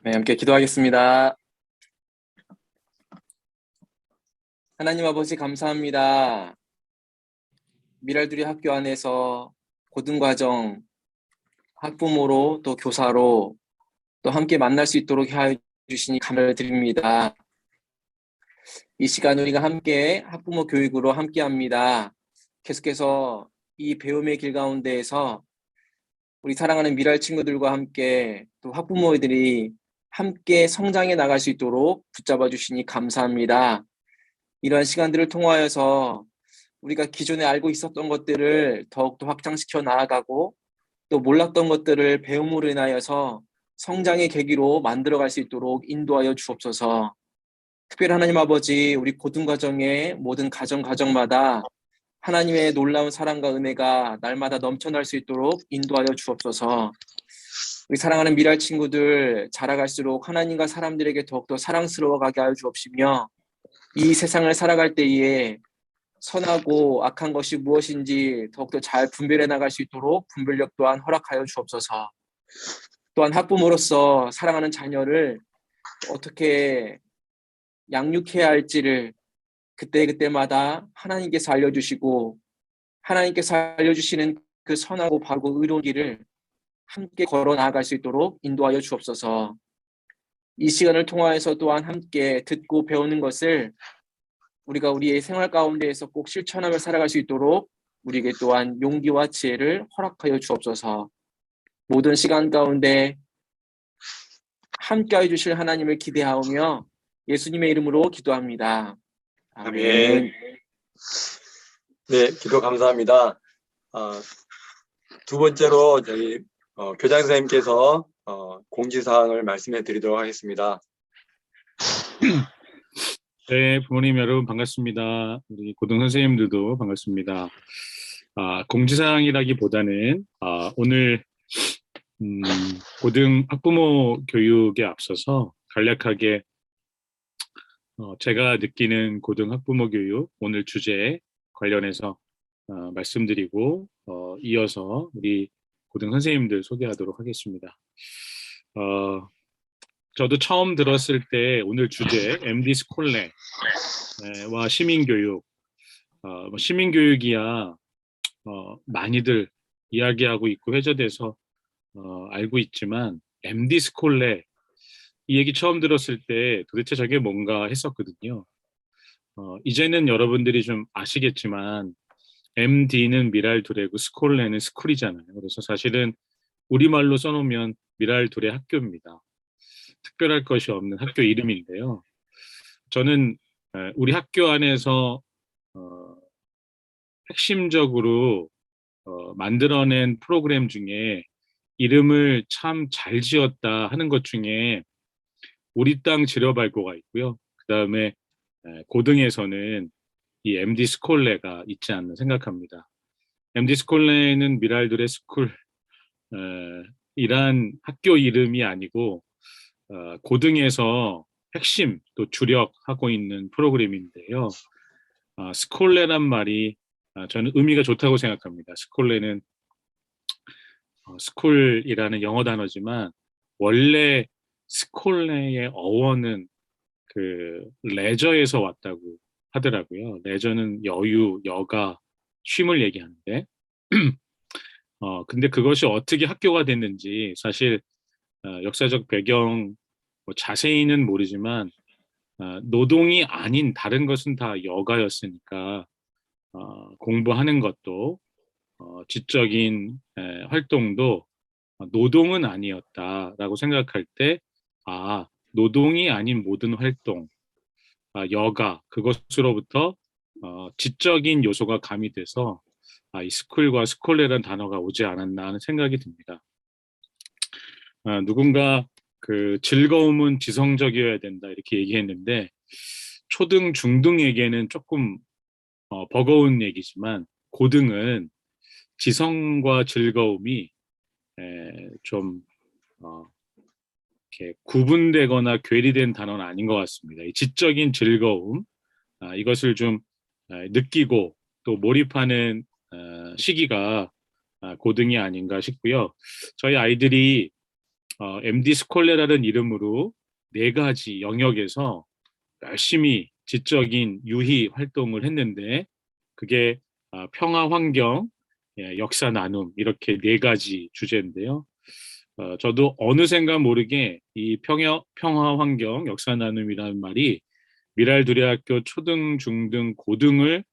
네, 함께 기도하겠습니다. 하나님 아버지 감사합니다. 미랄두리 학교 안에서 고등과정 학부모로 또 교사로 또 함께 만날 수 있도록 해 주시니 감사를 드립니다. 이 시간 우리가 함께 학부모 교육으로 함께 합니다. 계속해서 이 배움의 길 가운데에서 우리 사랑하는 미랄 친구들과 함께 또 학부모들이 함께 성장해 나갈 수 있도록 붙잡아 주시니 감사합니다. 이러한 시간들을 통하여서 우리가 기존에 알고 있었던 것들을 더욱더 확장시켜 나아가고 또 몰랐던 것들을 배움으로 인하여서 성장의 계기로 만들어갈 수 있도록 인도하여 주옵소서. 특별히 하나님 아버지 우리 고등과정의 모든 가정마다 하나님의 놀라운 사랑과 은혜가 날마다 넘쳐날 수 있도록 인도하여 주옵소서. 우리 사랑하는 미랄 친구들 자라갈수록 하나님과 사람들에게 더욱더 사랑스러워가게 하여 주옵시며 이 세상을 살아갈 때에 선하고 악한 것이 무엇인지 더욱더 잘 분별해 나갈 수 있도록 분별력 또한 허락하여 주옵소서. 또한 학부모로서 사랑하는 자녀를 어떻게 양육해야 할지를 그때그때마다 하나님께서 알려주시고 하나님께서 알려주시는 그 선하고 바르고 의로운 길을 함께 걸어 나아갈 수 있도록 인도하여 주옵소서. 이 시간을 통하여서 또한 함께 듣고 배우는 것을 우리가 우리의 생활 가운데에서 꼭 실천하며 살아갈 수 있도록 우리에게 또한 용기와 지혜를 허락하여 주옵소서. 모든 시간 가운데 함께해 주실 하나님을 기대하오며 예수님의 이름으로 기도합니다. 아멘. 네, 기도 감사합니다. 두 번째로 저희 교장 선생님께서 공지사항을 말씀해 드리도록 하겠습니다. 네, 부모님 여러분 반갑습니다. 우리 고등 선생님들도 반갑습니다. 공지사항이라기보다는 오늘 고등 학부모 교육에 앞서서 간략하게 제가 느끼는 고등 학부모 교육 오늘 주제에 관련해서 말씀드리고 이어서 우리 고등 선생님들 소개하도록 하겠습니다. 저도 처음 들었을 때 오늘 주제 MD 스콜레와 시민교육, 시민교육이야 많이들 이야기하고 있고 회자돼서 알고 있지만 MD 스콜레 이 얘기 처음 들었을 때 도대체 저게 뭔가 했었거든요. 이제는 여러분들이 좀 아시겠지만 MD는 미랄두레고 스콜레는 스쿨이잖아요. 그래서 사실은 우리말로 써놓으면 미랄두레 학교입니다. 특별할 것이 없는 학교 이름인데요. 저는 우리 학교 안에서 핵심적으로 만들어낸 프로그램 중에 이름을 참 잘 지었다 하는 것 중에 우리 땅 지려발고가 있고요. 그 다음에 고등에서는 이 MD 스콜레가 있지 않나 생각합니다. MD 스콜레는 미랄두레 스쿨 이란 학교 이름이 아니고 고등에서 핵심 또 주력하고 있는 프로그램인데요. 스콜레란 말이 저는 의미가 좋다고 생각합니다. 스콜레는 스쿨이라는 영어 단어지만 원래 스콜레의 어원은 그 레저에서 왔다고 하더라고요. 레저는 여유, 여가, 쉼을 얘기하는데 근데 그것이 어떻게 학교가 됐는지 사실 역사적 배경 뭐 자세히는 모르지만 노동이 아닌 다른 것은 다 여가였으니까 공부하는 것도 지적인 활동도 노동은 아니었다라고 생각할 때 노동이 아닌 모든 활동, 여가 그것으로부터 지적인 요소가 가미돼서 이 스쿨과 스콜레라는 단어가 오지 않았나 하는 생각이 듭니다. 누군가 그 즐거움은 지성적이어야 된다 이렇게 얘기했는데 초등, 중등에게는 조금 버거운 얘기지만 고등은 지성과 즐거움이 좀 이렇게 구분되거나 괴리된 단어는 아닌 것 같습니다. 이 지적인 즐거움 이것을 좀 느끼고 또 몰입하는 시기가 고등이 아닌가 싶고요. 저희 아이들이 MD 스콜레라는 이름으로 4가지 영역에서 열심히 지적인 유희 활동을 했는데 그게 평화 환경, 역사 나눔 이렇게 4가지 주제인데요. 저도 어느샌가 모르게 이 평화 환경, 역사 나눔이라는 말이 미랄두레학교 초등, 중등, 고등을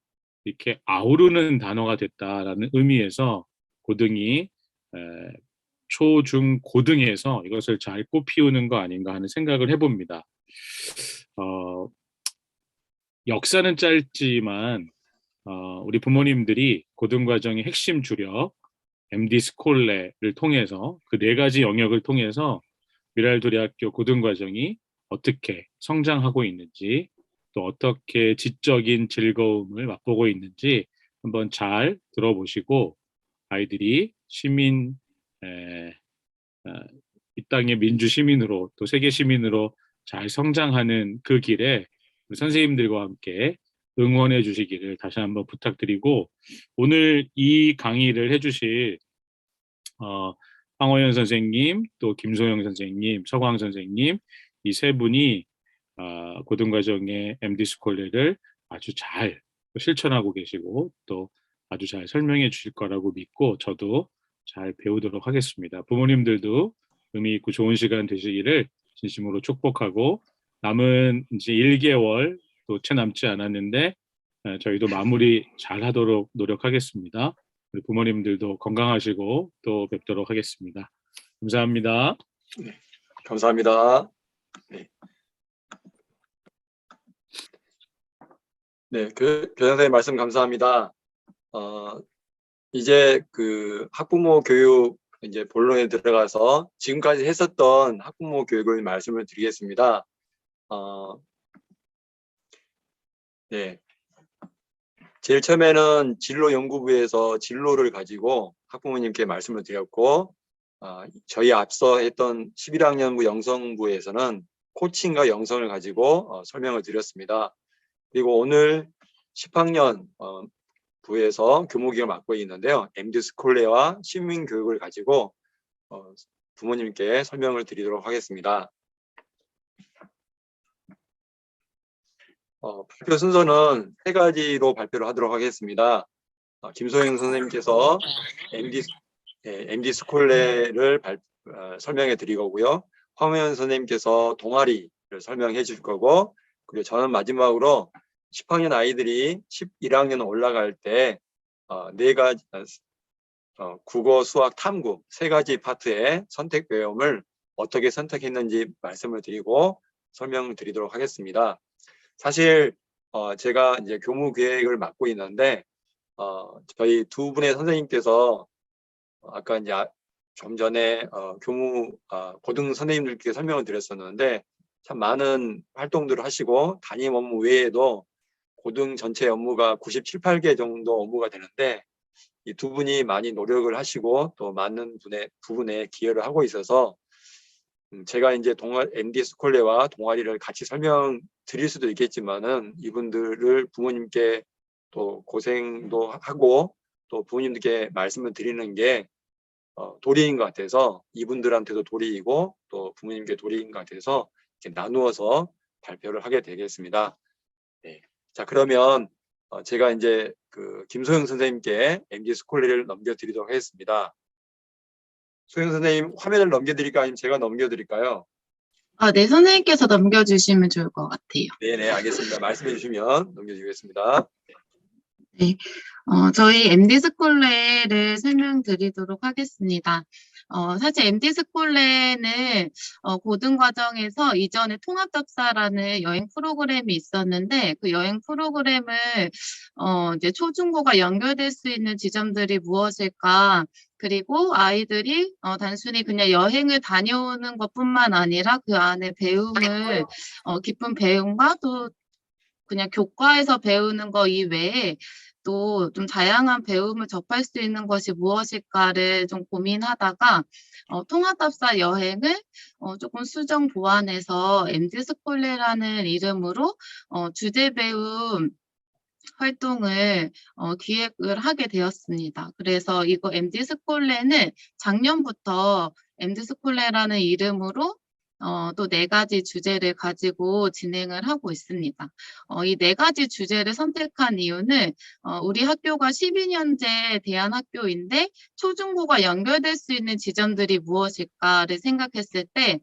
이렇게 아우르는 단어가 됐다라는 의미에서 고등이 초, 중, 고등에서 이것을 잘 꽃피우는 거 아닌가 하는 생각을 해봅니다. 역사는 짧지만 우리 부모님들이 고등과정의 핵심 주력 MD 스콜레를 통해서 그 4가지 영역을 통해서 미랄두레학교 고등과정이 어떻게 성장하고 있는지 또 어떻게 지적인 즐거움을 맛보고 있는지 한번 잘 들어보시고 아이들이 시민 이 땅의 민주 시민으로 또 세계 시민으로 잘 성장하는 그 길에 우리 선생님들과 함께 응원해 주시기를 다시 한번 부탁드리고 오늘 이 강의를 해주실 황호연 선생님, 또 김소영 선생님, 서광 선생님 이 3분이 고등과정의 MD 스콜레를 아주 잘 실천하고 계시고 또 아주 잘 설명해 주실 거라고 믿고 저도 잘 배우도록 하겠습니다. 부모님들도 의미 있고 좋은 시간 되시기를 진심으로 축복하고 남은 이제 1개월 또 채 남지 않았는데 저희도 마무리 잘 하도록 노력하겠습니다. 우리 부모님들도 건강하시고 또 뵙도록 하겠습니다. 감사합니다. 네, 감사합니다. 네. 네, 교장 선생님 말씀 감사합니다. 이제 그 학부모 교육 이제 본론에 들어가서 지금까지 했었던 학부모 교육을 말씀을 드리겠습니다. 네. 제일 처음에는 진로연구부에서 진로를 가지고 학부모님께 말씀을 드렸고 저희 앞서 했던 11학년부 영성부에서는 코칭과 영성을 가지고 설명을 드렸습니다. 그리고 오늘 10학년 부에서 교무기를 맡고 있는데요. MD 스콜레와 시민교육을 가지고 부모님께 설명을 드리도록 하겠습니다. 발표 순서는 3가지로 발표를 하도록 하겠습니다. 김소영 선생님께서 MD 스콜레를 설명해 드리고요. 황호연 선생님께서 동아리를 설명해 줄 거고 그리고 저는 마지막으로 10학년 아이들이 11학년 올라갈 때 4가지 국어, 수학, 탐구 3가지 파트의 선택 외움을 어떻게 선택했는지 말씀을 드리고 설명을 드리도록 하겠습니다. 사실 제가 이제 교무 계획을 맡고 있는데 저희 2분의 선생님께서 아까 이제 좀 전에 고등 선생님들께 설명을 드렸었는데 참 많은 활동들을 하시고 담임 업무 외에도 고등 전체 업무가 97, 8개 정도 업무가 되는데 이 2분이 많이 노력을 하시고 또 많은 부분에 기여를 하고 있어서 제가 이제 MD 스콜레와 동아리를 같이 설명드릴 수도 있겠지만은 이분들을 부모님께 또 고생도 하고 또 부모님들께 말씀을 드리는 게 도리인 것 같아서 이분들한테도 도리이고 또 부모님께 도리인 것 같아서 이렇게 나누어서 발표를 하게 되겠습니다. 네. 자, 그러면 제가 이제 그 김소영 선생님께 MD 스콜레를 넘겨드리도록 하겠습니다. 소영 선생님 화면을 넘겨드릴까요? 아니면 제가 넘겨드릴까요? 네, 선생님께서 넘겨주시면 좋을 것 같아요. 네네, 알겠습니다. 말씀해 주시면 넘겨드리겠습니다. 네, 저희 MD 스콜레를 설명드리도록 하겠습니다. 사실 MD 스콜레는 고등과정에서 이전에 통합접사라는 여행 프로그램이 있었는데 그 여행 프로그램을 이제 초중고가 연결될 수 있는 지점들이 무엇일까? 그리고 아이들이 단순히 그냥 여행을 다녀오는 것뿐만 아니라 그 안에 배움을 깊은 배움과 또 그냥 교과에서 배우는 거 이외에 또 좀 다양한 배움을 접할 수 있는 것이 무엇일까를 좀 고민하다가 통합답사 여행을 조금 수정 보완해서 MD 스콜레라는 이름으로 주제 배움 활동을 기획을 하게 되었습니다. 그래서 이거 MD 스콜레는 작년부터 MD 스콜레라는 이름으로 또 4가지 주제를 가지고 진행을 하고 있습니다. 이 4가지 주제를 선택한 이유는 우리 학교가 12년제 대안학교인데 초중고가 연결될 수 있는 지점들이 무엇일까를 생각했을 때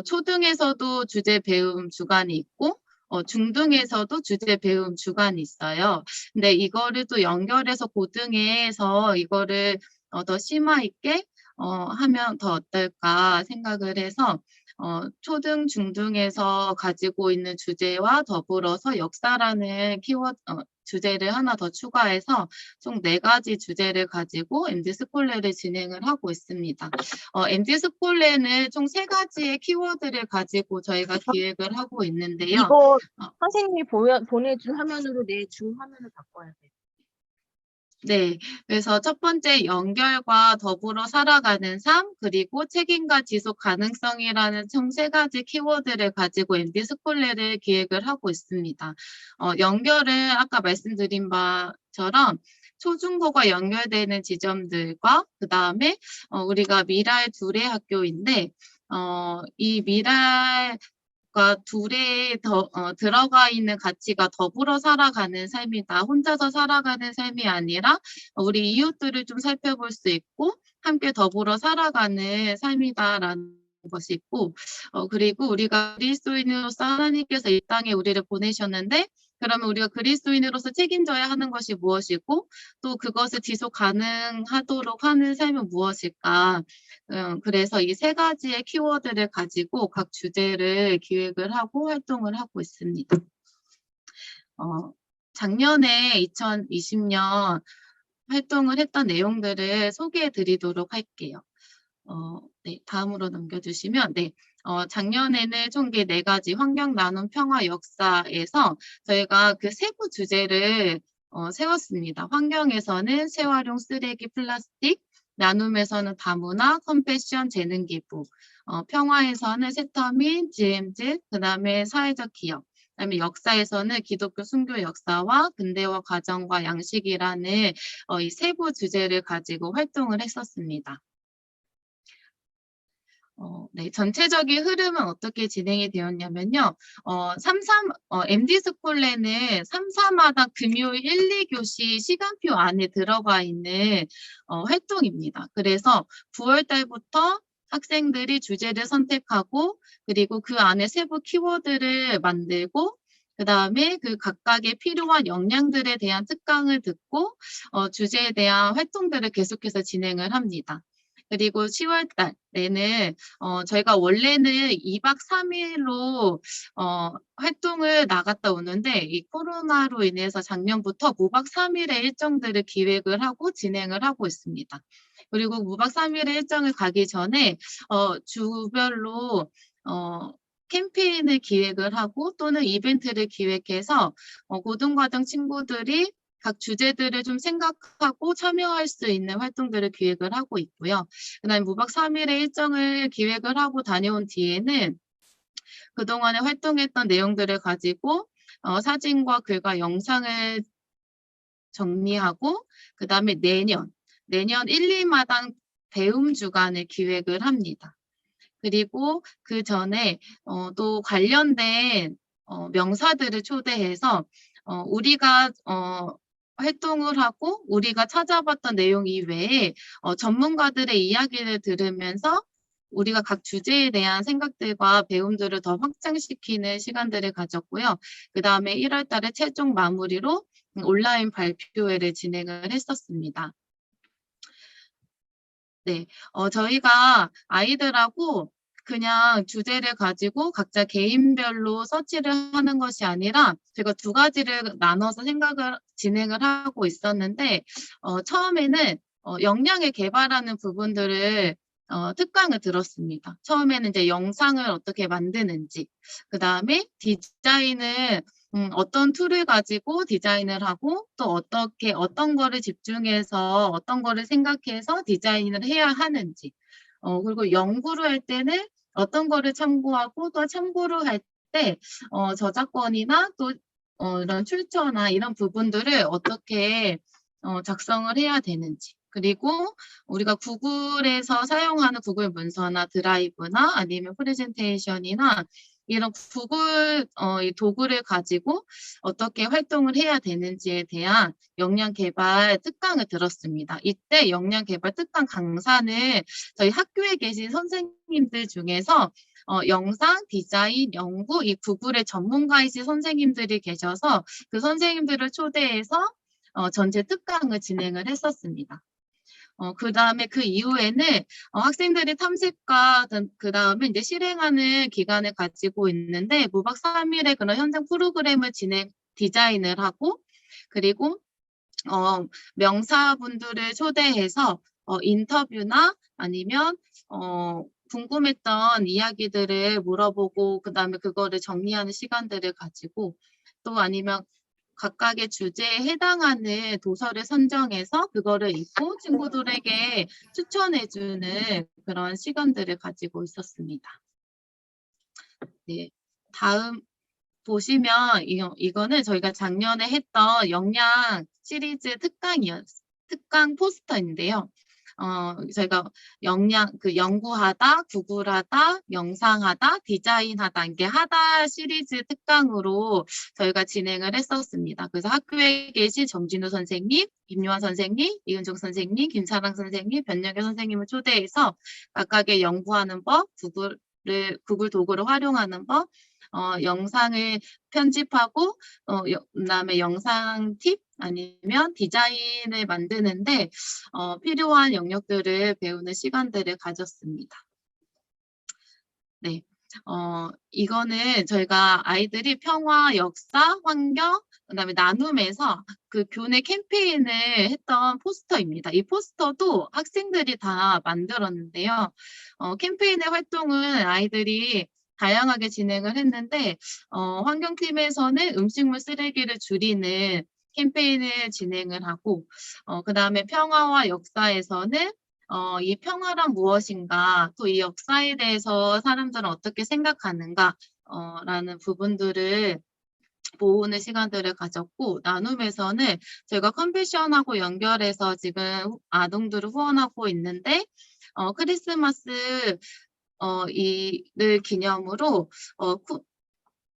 초등에서도 주제 배움 주간이 있고 중등에서도 주제 배움 주간이 있어요. 근데 이거를 또 연결해서 고등에서 이거를 더 심화 있게 하면 더 어떨까 생각을 해서 초등, 중등에서 가지고 있는 주제와 더불어서 역사라는 키워드 주제를 하나 더 추가해서 총 4가지 주제를 가지고 MD 스콜레를 진행을 하고 있습니다. MD 스콜레는 총 3가지의 키워드를 가지고 저희가 기획을 하고 있는데요. 이거 선생님이 보내준 화면으로 내 줌 화면을 바꿔야 돼. 네, 그래서 첫 번째 연결과 더불어 살아가는 삶, 그리고 책임과 지속 가능성이라는 총 3가지 키워드를 가지고 MD 스콜레를 기획을 하고 있습니다. 연결은 아까 말씀드린 바처럼 초중고가 연결되는 지점들과 그 다음에 우리가 미랄 둘의 학교인데 이 미랄 둘에 들어가 있는 가치가 더불어 살아가는 삶이다. 혼자서 살아가는 삶이 아니라 우리 이웃들을 좀 살펴볼 수 있고 함께 더불어 살아가는 삶이다라는 것이 있고 그리고 우리가 그리스도인으로서 하나님께서 이 땅에 우리를 보내셨는데 그러면 우리가 그리스도인으로서 책임져야 하는 것이 무엇이고 또 그것을 지속 가능하도록 하는 삶은 무엇일까? 그래서 이 3가지의 키워드를 가지고 각 주제를 기획을 하고 활동을 하고 있습니다. 작년에 2020년 활동을 했던 내용들을 소개해 드리도록 할게요. 네, 다음으로 넘겨주시면, 네. 작년에는 총 4가지 환경, 나눔, 평화, 역사에서 저희가 그 세부 주제를 세웠습니다. 환경에서는 재활용 쓰레기, 플라스틱, 나눔에서는 다문화, 컴패션, 재능 기부, 평화에서는 세터민, GMZ, 그 다음에 사회적 기업, 그다음에 역사에서는 기독교 순교 역사와 근대화 가정과 양식이라는 이 세부 주제를 가지고 활동을 했었습니다. 네, 전체적인 흐름은 어떻게 진행이 되었냐면요. MD 스콜레는 3사마다 금요일 1, 2교시 시간표 안에 들어가 있는 활동입니다. 그래서 9월 달부터 학생들이 주제를 선택하고 그리고 그 안에 세부 키워드를 만들고 그 다음에 그 각각의 필요한 역량들에 대한 특강을 듣고 주제에 대한 활동들을 계속해서 진행을 합니다. 그리고 10월 달에는 저희가 원래는 2박 3일로 활동을 나갔다 오는데 이 코로나로 인해서 작년부터 무박 3일의 일정들을 기획을 하고 진행을 하고 있습니다. 그리고 무박 3일의 일정을 가기 전에 주별로 캠페인을 기획을 하고 또는 이벤트를 기획해서 고등과정 친구들이 각 주제들을 좀 생각하고 참여할 수 있는 활동들을 기획을 하고 있고요. 그다음에 무박 3일의 일정을 기획을 하고 다녀온 뒤에는 그동안에 활동했던 내용들을 가지고 사진과 글과 영상을 정리하고 그다음에 내년 1, 2마당 배움 주간을 기획을 합니다. 그리고 그 전에 또 관련된 명사들을 초대해서 우리가 활동을 하고 우리가 찾아봤던 내용 이외에 전문가들의 이야기를 들으면서 우리가 각 주제에 대한 생각들과 배움들을 더 확장시키는 시간들을 가졌고요. 그 다음에 1월 달에 최종 마무리로 온라인 발표회를 진행을 했었습니다. 네, 저희가 아이들하고 그냥 주제를 가지고 각자 개인별로 서치를 하는 것이 아니라 제가 2가지를 나눠서 진행을 하고 있었는데 처음에는 역량을 개발하는 부분들을 특강을 들었습니다. 처음에는 이제 영상을 어떻게 만드는지, 그 다음에 디자인을 어떤 툴을 가지고 디자인을 하고 또 어떤 거를 집중해서 어떤 거를 생각해서 디자인을 해야 하는지 그리고 연구를 할 때는 어떤 거를 참고하고 또 참고를 할 때 저작권이나 또 이런 출처나 이런 부분들을 어떻게 작성을 해야 되는지, 그리고 우리가 구글에서 사용하는 구글 문서나 드라이브나 아니면 프레젠테이션이나 이런 구글 이 도구를 가지고 어떻게 활동을 해야 되는지에 대한 역량 개발 특강을 들었습니다. 이때 역량 개발 특강 강사는 저희 학교에 계신 선생님들 중에서 영상, 디자인, 연구, 이 구글의 전문가이신 선생님들이 계셔서 그 선생님들을 초대해서 전체 특강을 진행을 했었습니다. 그 다음에 그 이후에는 학생들이 탐색과 그 다음에 이제 실행하는 기간을 가지고 있는데 무박 3일의 그런 현장 프로그램을 디자인을 하고, 그리고 명사분들을 초대해서 인터뷰나 아니면 궁금했던 이야기들을 물어보고 그 다음에 그거를 정리하는 시간들을 가지고, 또 아니면 각각의 주제에 해당하는 도서를 선정해서 그거를 읽고 친구들에게 추천해주는 그런 시간들을 가지고 있었습니다. 네, 다음 보시면 이거는 저희가 작년에 했던 역량 시리즈 특강 포스터인데요. 저희가 연구하다, 구글하다, 영상하다, 디자인하다, 이게 하다 시리즈 특강으로 저희가 진행을 했었습니다. 그래서 학교에 계신 정진우 선생님, 김요한 선생님, 이은정 선생님, 김사랑 선생님, 변영애 선생님을 초대해서 각각의 연구하는 법, 구글 도구를 활용하는 법, 영상을 편집하고 그다음에 영상 팁 아니면 디자인을 만드는데 필요한 영역들을 배우는 시간들을 가졌습니다. 네, 이거는 저희가 아이들이 평화, 역사, 환경, 그다음에 나눔에서 그 교내 캠페인을 했던 포스터입니다. 이 포스터도 학생들이 다 만들었는데요. 캠페인의 활동은 아이들이 다양하게 진행을 했는데 환경팀에서는 음식물 쓰레기를 줄이는 캠페인을 진행을 하고, 그다음에 평화와 역사에서는 이 평화란 무엇인가, 또 이 역사에 대해서 사람들은 어떻게 생각하는가 라는 부분들을 모으는 시간들을 가졌고, 나눔에서는 제가 컴패션하고 연결해서 지금 아동들을 후원하고 있는데 크리스마스 이를 기념으로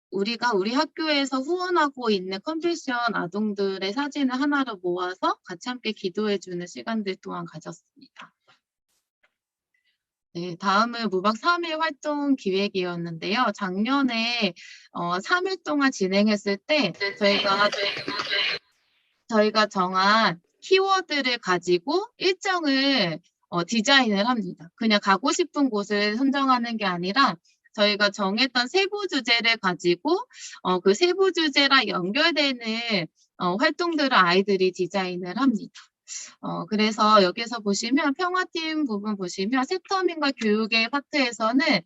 우리가 우리 학교에서 후원하고 있는 컴패션 아동들의 사진을 하나로 모아서 같이 함께 기도해주는 시간들 또한 가졌습니다. 네, 다음은 무박 3일 활동 기획이었는데요. 작년에 3일 동안 진행했을 때 저희가 정한 키워드를 가지고 일정을 디자인을 합니다. 그냥 가고 싶은 곳을 선정하는 게 아니라 저희가 정했던 세부 주제를 가지고 그 세부 주제랑 연결되는 활동들을 아이들이 디자인을 합니다. 그래서 여기서 보시면 평화팀 부분 보시면 세터민과 교육의 파트에서는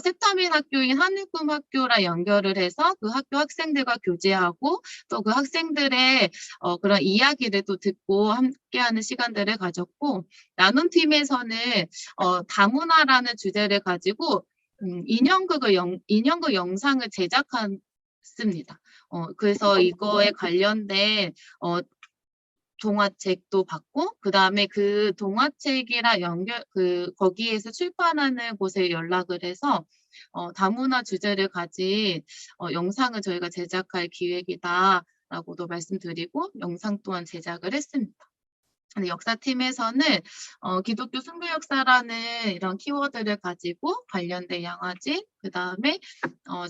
세터민 학교인 하늘꿈 학교랑 연결을 해서 그 학교 학생들과 교제하고 또 그 학생들의 그런 이야기를 또 듣고 함께하는 시간들을 가졌고, 나눔팀에서는 다문화라는 주제를 가지고 인형극 영상을 제작했습니다. 그래서 이거에 관련된 동화책도 받고, 그 다음에 그 동화책이랑 거기에서 출판하는 곳에 연락을 해서 다문화 주제를 가진 영상을 저희가 제작할 기획이다라고도 말씀드리고 영상 또한 제작을 했습니다. 역사팀에서는 기독교 순교 역사라는 이런 키워드를 가지고 관련된 양화진, 그 다음에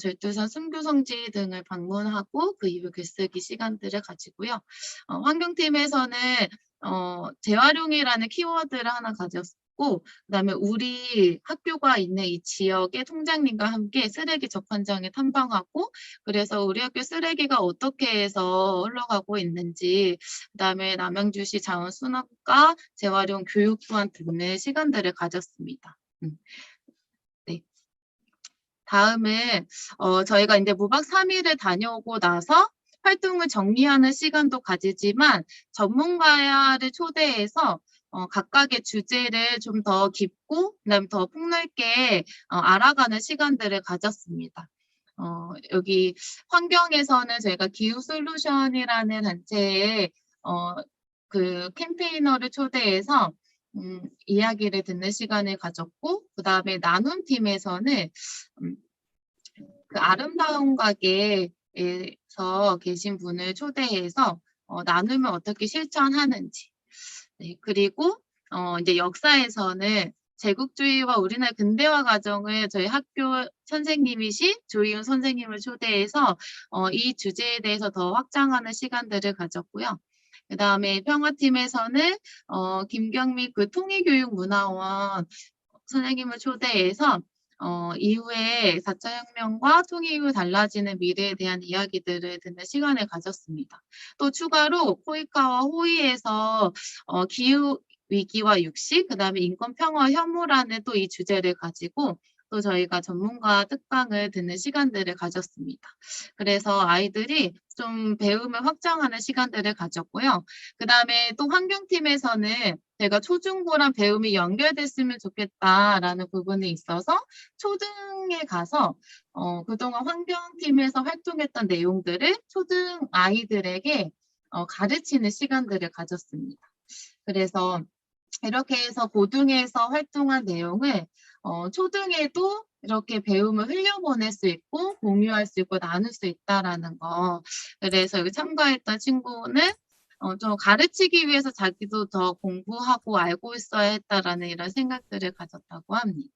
절두산 순교 성지 등을 방문하고 그 이후 글쓰기 시간들을 가지고요. 환경팀에서는 재활용이라는 키워드를 하나 가졌고, 그다음에 우리 학교가 있는 이 지역의 통장님과 함께 쓰레기 적환장에 탐방하고, 그래서 우리 학교 쓰레기가 어떻게 해서 흘러가고 있는지, 그다음에 남양주시 자원순환과 재활용 교육 또한 듣는 시간들을 가졌습니다. 네. 다음은 저희가 이제 무박 3일을 다녀오고 나서 활동을 정리하는 시간도 가지지만 전문가를 초대해서 각각의 주제를 좀 더 깊고 그다음에 더 폭넓게 알아가는 시간들을 가졌습니다. 여기 환경에서는 저희가 기후 솔루션이라는 단체에 그 캠페이너를 초대해서 이야기를 듣는 시간을 가졌고, 그 다음에 나눔팀에서는 그 아름다운 가게에서 계신 분을 초대해서 나눔을 어떻게 실천하는지, 네, 그리고 이제 역사에서는 제국주의와 우리나라 근대화 과정을 저희 학교 선생님이신 조희훈 선생님을 초대해서 이 주제에 대해서 더 확장하는 시간들을 가졌고요. 그 다음에 평화팀에서는 김경미 그 통일교육문화원 선생님을 초대해서 이후에 4차 혁명과 통일 이후 달라지는 미래에 대한 이야기들을 듣는 시간을 가졌습니다. 또 추가로 코이카와 호의에서 기후 위기와 육식, 그 다음에 인권 평화 혐오라는 또 이 주제를 가지고 또 저희가 전문가 특강을 듣는 시간들을 가졌습니다. 그래서 아이들이 좀 배움을 확장하는 시간들을 가졌고요. 그 다음에 또 환경팀에서는 제가 초중고랑 배움이 연결됐으면 좋겠다라는 부분이 있어서 초등에 가서 그동안 환경팀에서 활동했던 내용들을 초등 아이들에게 가르치는 시간들을 가졌습니다. 그래서 이렇게 해서 고등에서 활동한 내용을 초등에도 이렇게 배움을 흘려보낼 수 있고 공유할 수 있고 나눌 수 있다라는 거. 그래서 여기 참가했던 친구는 좀 가르치기 위해서 자기도 더 공부하고 알고 있어야 했다라는 이런 생각들을 가졌다고 합니다.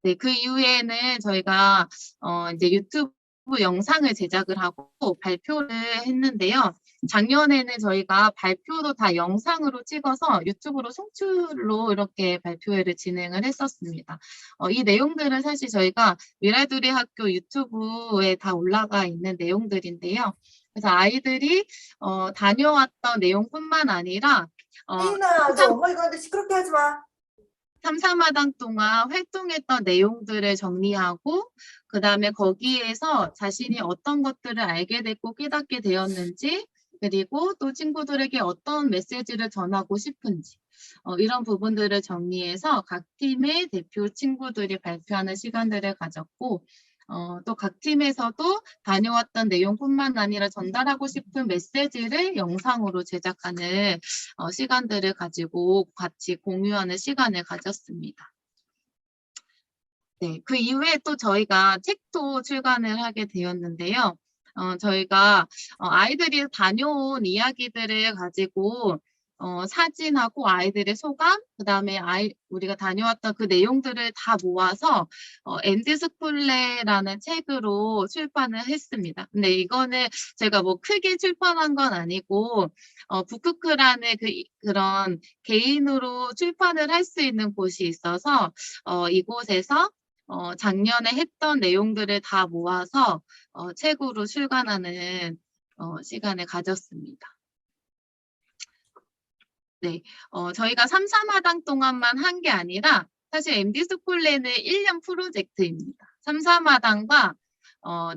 네, 그 이후에는 저희가 이제 유튜브 영상을 제작을 하고 발표를 했는데요. 작년에는 저희가 발표도 다 영상으로 찍어서 유튜브로 송출로 이렇게 발표회를 진행을 했었습니다. 이 내용들은 사실 저희가 미랄두리 학교 유튜브에 다 올라가 있는 내용들인데요. 그래서 아이들이 다녀왔던 내용뿐만 아니라 혜인아, 너 엄마 이거 하는데 시끄럽게 하지 마. 3, 4마당 동안 활동했던 내용들을 정리하고 그 다음에 거기에서 자신이 어떤 것들을 알게 됐고 깨닫게 되었는지 그리고 또 친구들에게 어떤 메시지를 전하고 싶은지 이런 부분들을 정리해서 각 팀의 대표 친구들이 발표하는 시간들을 가졌고 또 각 팀에서도 다녀왔던 내용뿐만 아니라 전달하고 싶은 메시지를 영상으로 제작하는 시간들을 가지고 같이 공유하는 시간을 가졌습니다. 네, 그 이후에 또 저희가 책도 출간을 하게 되었는데요. 저희가 아이들이 다녀온 이야기들을 가지고 사진하고 아이들의 소감, 그 다음에 우리가 다녀왔던 그 내용들을 다 모아서 MD 스쿨레라는 책으로 출판을 했습니다. 근데 이거는 제가 뭐 크게 출판한 건 아니고 북크크라는 그런 개인으로 출판을 할 수 있는 곳이 있어서 이곳에서 작년에 했던 내용들을 다 모아서 책으로 출간하는 시간을 가졌습니다. 네, 저희가 3, 4마당 동안만 한 게 아니라 사실 MD 스쿨레는 1년 프로젝트입니다. 3, 4마당과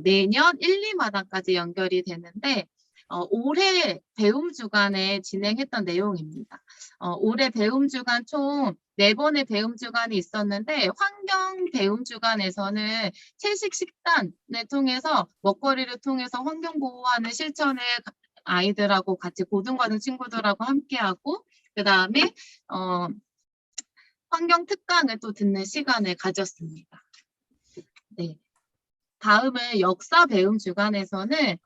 내년 1, 2마당까지 연결이 되는데 올해 배움 주간에 진행했던 내용입니다. 올해 배움 주간 총 4번의 배움 주간이 있었는데 환경 배움 주간에서는 채식 식단을 통해서 먹거리를 통해서 환경 보호하는 실천을 아이들하고 같이 고등과정 친구들하고 함께하고 그 다음에 환경 특강을 또 듣는 시간을 가졌습니다. 네. 다음은 역사 배움 주간에서는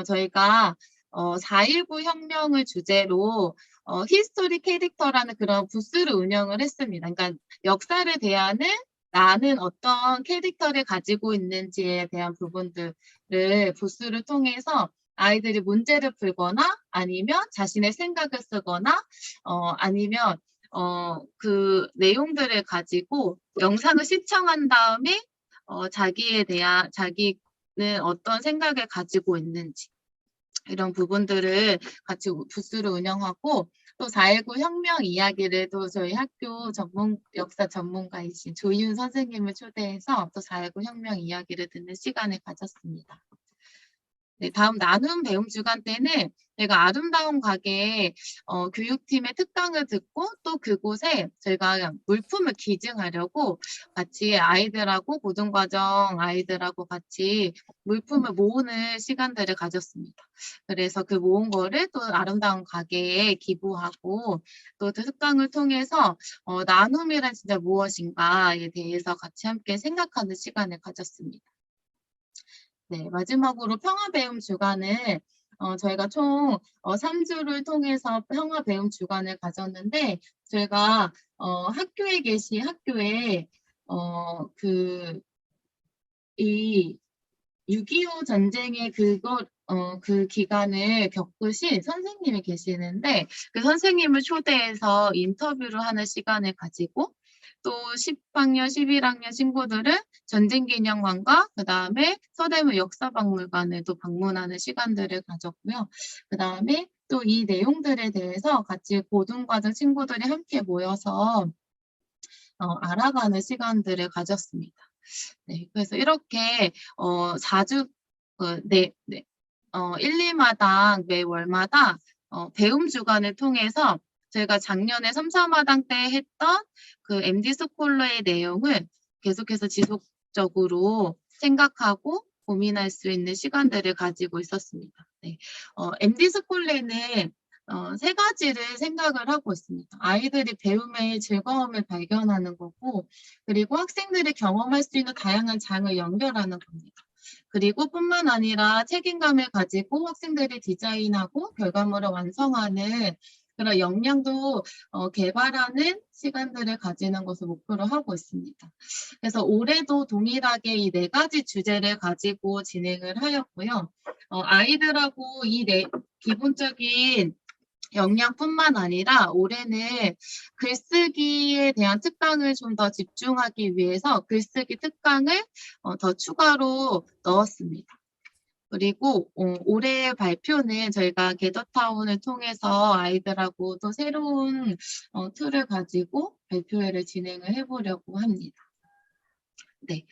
저희가 4.19 혁명을 주제로 히스토리 캐릭터라는 그런 부스를 운영을 했습니다. 그러니까 역사를 대하는 나는 어떤 캐릭터를 가지고 있는지에 대한 부분들을 부스를 통해서 아이들이 문제를 풀거나 아니면 자신의 생각을 쓰거나 아니면 그 내용들을 가지고 영상을 시청한 다음에 자기에 대한 자기는 어떤 생각을 가지고 있는지 이런 부분들을 같이 부스를 운영하고 또 4.19 혁명 이야기를 또 저희 학교 역사 전문가이신 조희훈 선생님을 초대해서 또 4.19 혁명 이야기를 듣는 시간을 가졌습니다. 네, 다음 나눔 배움 주간 때는 제가 아름다운 가게 교육팀의 특강을 듣고 또 그곳에 저희가 물품을 기증하려고 같이 아이들하고 고등과정 아이들하고 같이 물품을 모으는 시간들을 가졌습니다. 그래서 그 모은 거를 또 아름다운 가게에 기부하고 또 그 특강을 통해서 나눔이란 진짜 무엇인가에 대해서 같이 함께 생각하는 시간을 가졌습니다. 네, 마지막으로 평화배움 주간은 저희가 총 3주를 통해서 평화배움 주간을 가졌는데 저희가 학교에 이 6.25 전쟁의 그 기간을 겪으신 선생님이 계시는데 그 선생님을 초대해서 인터뷰를 하는 시간을 가지고 또 10학년, 11학년 친구들은 전쟁기념관과 그 다음에 서대문 역사박물관을 또 방문하는 시간들을 가졌고요. 그 다음에 또 이 내용들에 대해서 같이 고등과정 친구들이 함께 모여서 알아가는 시간들을 가졌습니다. 네, 그래서 이렇게 4주, 1, 2마당 매 월마다 배움 주간을 통해서 저희가 작년에 3, 4마당 때 했던 그 MD 스콜러의 내용을 계속해서 지속적으로 생각하고 고민할 수 있는 시간들을 가지고 있었습니다. 네. MD 스콜레는 3가지를 생각을 하고 있습니다. 아이들이 배움의 즐거움을 발견하는 거고, 그리고 학생들이 경험할 수 있는 다양한 장을 연결하는 겁니다. 그리고 뿐만 아니라 책임감을 가지고 학생들이 디자인하고 결과물을 완성하는 그런 역량도 개발하는 시간들을 가지는 것을 목표로 하고 있습니다. 그래서 올해도 동일하게 이 4가지 주제를 가지고 진행을 하였고요. 아이들하고 이 기본적인 역량뿐만 아니라 올해는 글쓰기에 대한 특강을 좀 더 집중하기 위해서 글쓰기 특강을 더 추가로 넣었습니다. 그리고 올해 발표는 저희가 게더타운을 통해서 아이들하고 또 새로운 툴을 가지고 발표회를 진행을 해보려고 합니다. 네.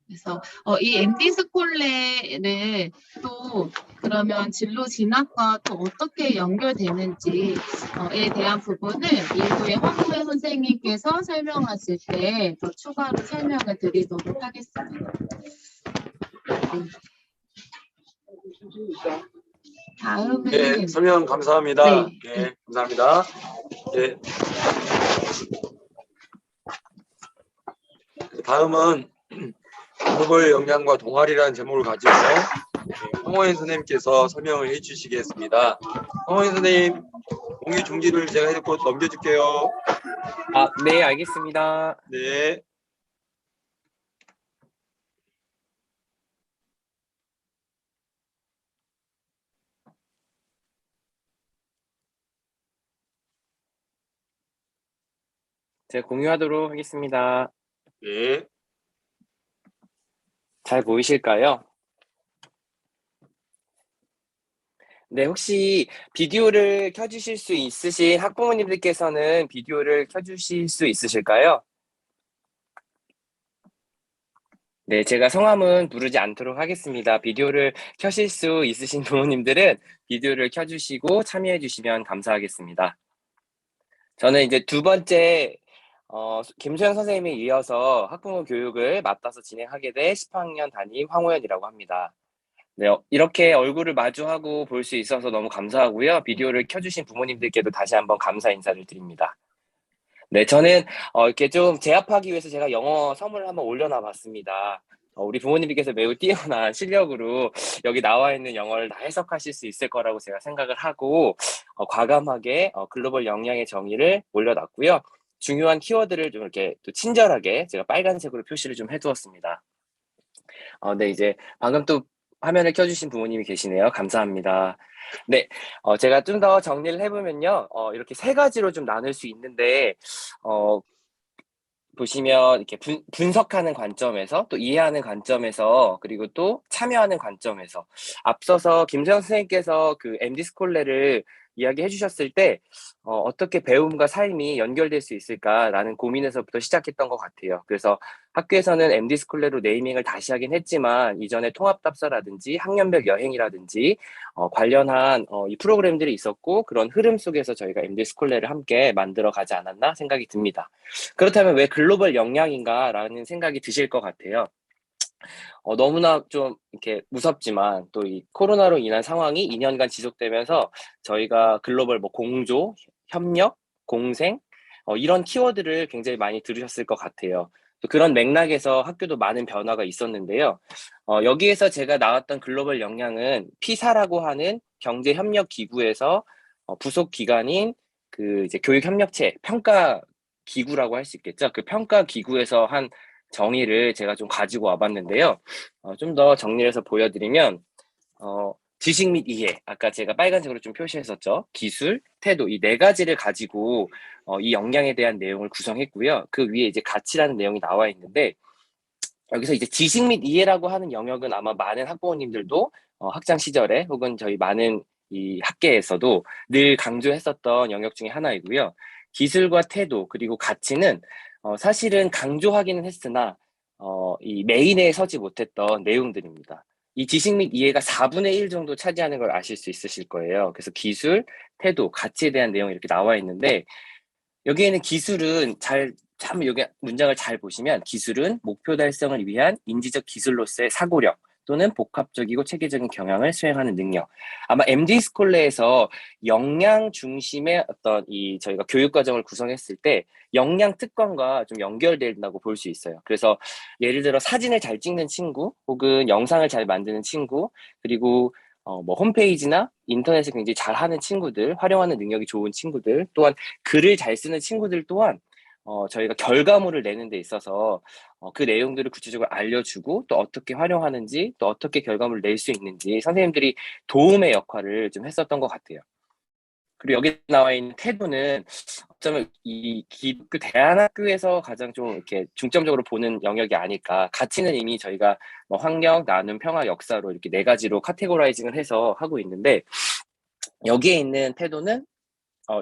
그래서 이 MD 스콜레를 또 그러면 진로 진학과 또 어떻게 연결되는지에 대한 부분을 이후에 황우혜 선생님께서 설명하실 때 더 추가로 설명을 드리도록 하겠습니다. 네. 다음은 네, 설명 감사합니다. 네. 네, 감사합니다. 네. 다음은 글로벌 역량과 동아리라는 제목을 가지고 황호연 선생님께서 설명을 해주시겠습니다. 황호연 선생님, 공유 중지를 제가 해놓고 넘겨줄게요. 네, 알겠습니다. 네. 제가 공유하도록 하겠습니다. 네. 잘 보이실까요? 네, 혹시 비디오를 켜주실 수 있으신 학부모님들께서는 비디오를 켜주실 수 있으실까요? 네, 제가 성함은 부르지 않도록 하겠습니다. 비디오를 켜실 수 있으신 부모님들은 비디오를 켜주시고 참여해 주시면 감사하겠습니다. 저는 이제 2번째 김소영 선생님에 이어서 학부모 교육을 맡아서 진행하게 될 10학년 담임 황호연이라고 합니다. 네, 이렇게 얼굴을 마주하고 볼 수 있어서 너무 감사하고요. 비디오를 켜주신 부모님들께도 다시 한번 감사 인사를 드립니다. 네, 저는 이렇게 좀 제압하기 위해서 제가 영어 서문을 한번 올려놔 봤습니다. 우리 부모님께서 매우 뛰어난 실력으로 여기 나와 있는 영어를 다 해석하실 수 있을 거라고 제가 생각을 하고 과감하게 글로벌 역량의 정의를 올려놨고요. 중요한 키워드를 좀 이렇게 또 친절하게 제가 빨간색으로 표시를 좀 해두었습니다. 네, 이제 방금 또 화면을 켜주신 부모님이 계시네요. 감사합니다. 네, 제가 좀 더 정리를 해보면요. 이렇게 3가지로 좀 나눌 수 있는데, 보시면 이렇게 분석하는 관점에서 또 이해하는 관점에서 그리고 또 참여하는 관점에서 앞서서 김소영 선생님께서 그 MD 스콜레를 이야기해 주셨을 때 어떻게 배움과 삶이 연결될 수 있을까라는 고민에서부터 시작했던 것 같아요. 그래서 학교에서는 MD 스쿨레로 네이밍을 다시 하긴 했지만 이전에 통합답사라든지 학년별 여행이라든지 관련한 이 프로그램들이 있었고 그런 흐름 속에서 저희가 MD 스쿨레를 함께 만들어 가지 않았나 생각이 듭니다. 그렇다면 왜 글로벌 역량인가라는 생각이 드실 것 같아요. 너무나 좀 이렇게 무섭지만 또 이 코로나로 인한 상황이 2년간 지속되면서 저희가 글로벌 뭐 공조, 협력, 공생 이런 키워드를 굉장히 많이 들으셨을 것 같아요. 또 그런 맥락에서 학교도 많은 변화가 있었는데요. 여기에서 제가 나왔던 글로벌 역량은 피사라고 하는 경제협력 기구에서 부속 기관인 그 이제 교육협력체 평가 기구라고 할 수 있겠죠. 그 평가 기구에서 한 정의를 제가 좀 가지고 와봤는데요. 좀 더 정리해서 보여드리면 지식 및 이해, 아까 제가 빨간색으로 좀 표시했었죠. 기술, 태도 이 네 가지를 가지고 이 역량에 대한 내용을 구성했고요. 그 위에 이제 가치라는 내용이 나와 있는데 여기서 이제 지식 및 이해라고 하는 영역은 아마 많은 학부모님들도 학창 시절에 혹은 저희 많은 이 학계에서도 늘 강조했었던 영역 중에 하나이고요. 기술과 태도 그리고 가치는 사실은 강조하기는 했으나 이 메인에 서지 못했던 내용들입니다. 이 지식 및 이해가 4분의 1 정도 차지하는 걸 아실 수 있으실 거예요. 그래서 기술, 태도, 가치에 대한 내용이 이렇게 나와 있는데 여기에는 기술은 참 여기 문장을 잘 보시면 기술은 목표 달성을 위한 인지적 기술로서의 사고력 또는 복합적이고 체계적인 경영을 수행하는 능력. 아마 MD 스콜레에서 역량 중심의 어떤 이 저희가 교육 과정을 구성했을 때 역량 특권과 좀 연결된다고 볼 수 있어요. 그래서 예를 들어 사진을 잘 찍는 친구 혹은 영상을 잘 만드는 친구 그리고 뭐 홈페이지나 인터넷을 굉장히 잘하는 친구들, 활용하는 능력이 좋은 친구들, 또한 글을 잘 쓰는 친구들 또한 저희가 결과물을 내는 데 있어서 그 내용들을 구체적으로 알려주고 또 어떻게 활용하는지 또 어떻게 결과물을 낼 수 있는지 선생님들이 도움의 역할을 좀 했었던 것 같아요. 그리고 여기 나와 있는 태도는 어쩌면 이 기독교 대안학교에서 가장 좀 이렇게 중점적으로 보는 영역이 아닐까. 가치는 이미 저희가 뭐 환경, 나눔, 평화, 역사로 이렇게 네 가지로 카테고라이징을 해서 하고 있는데 여기에 있는 태도는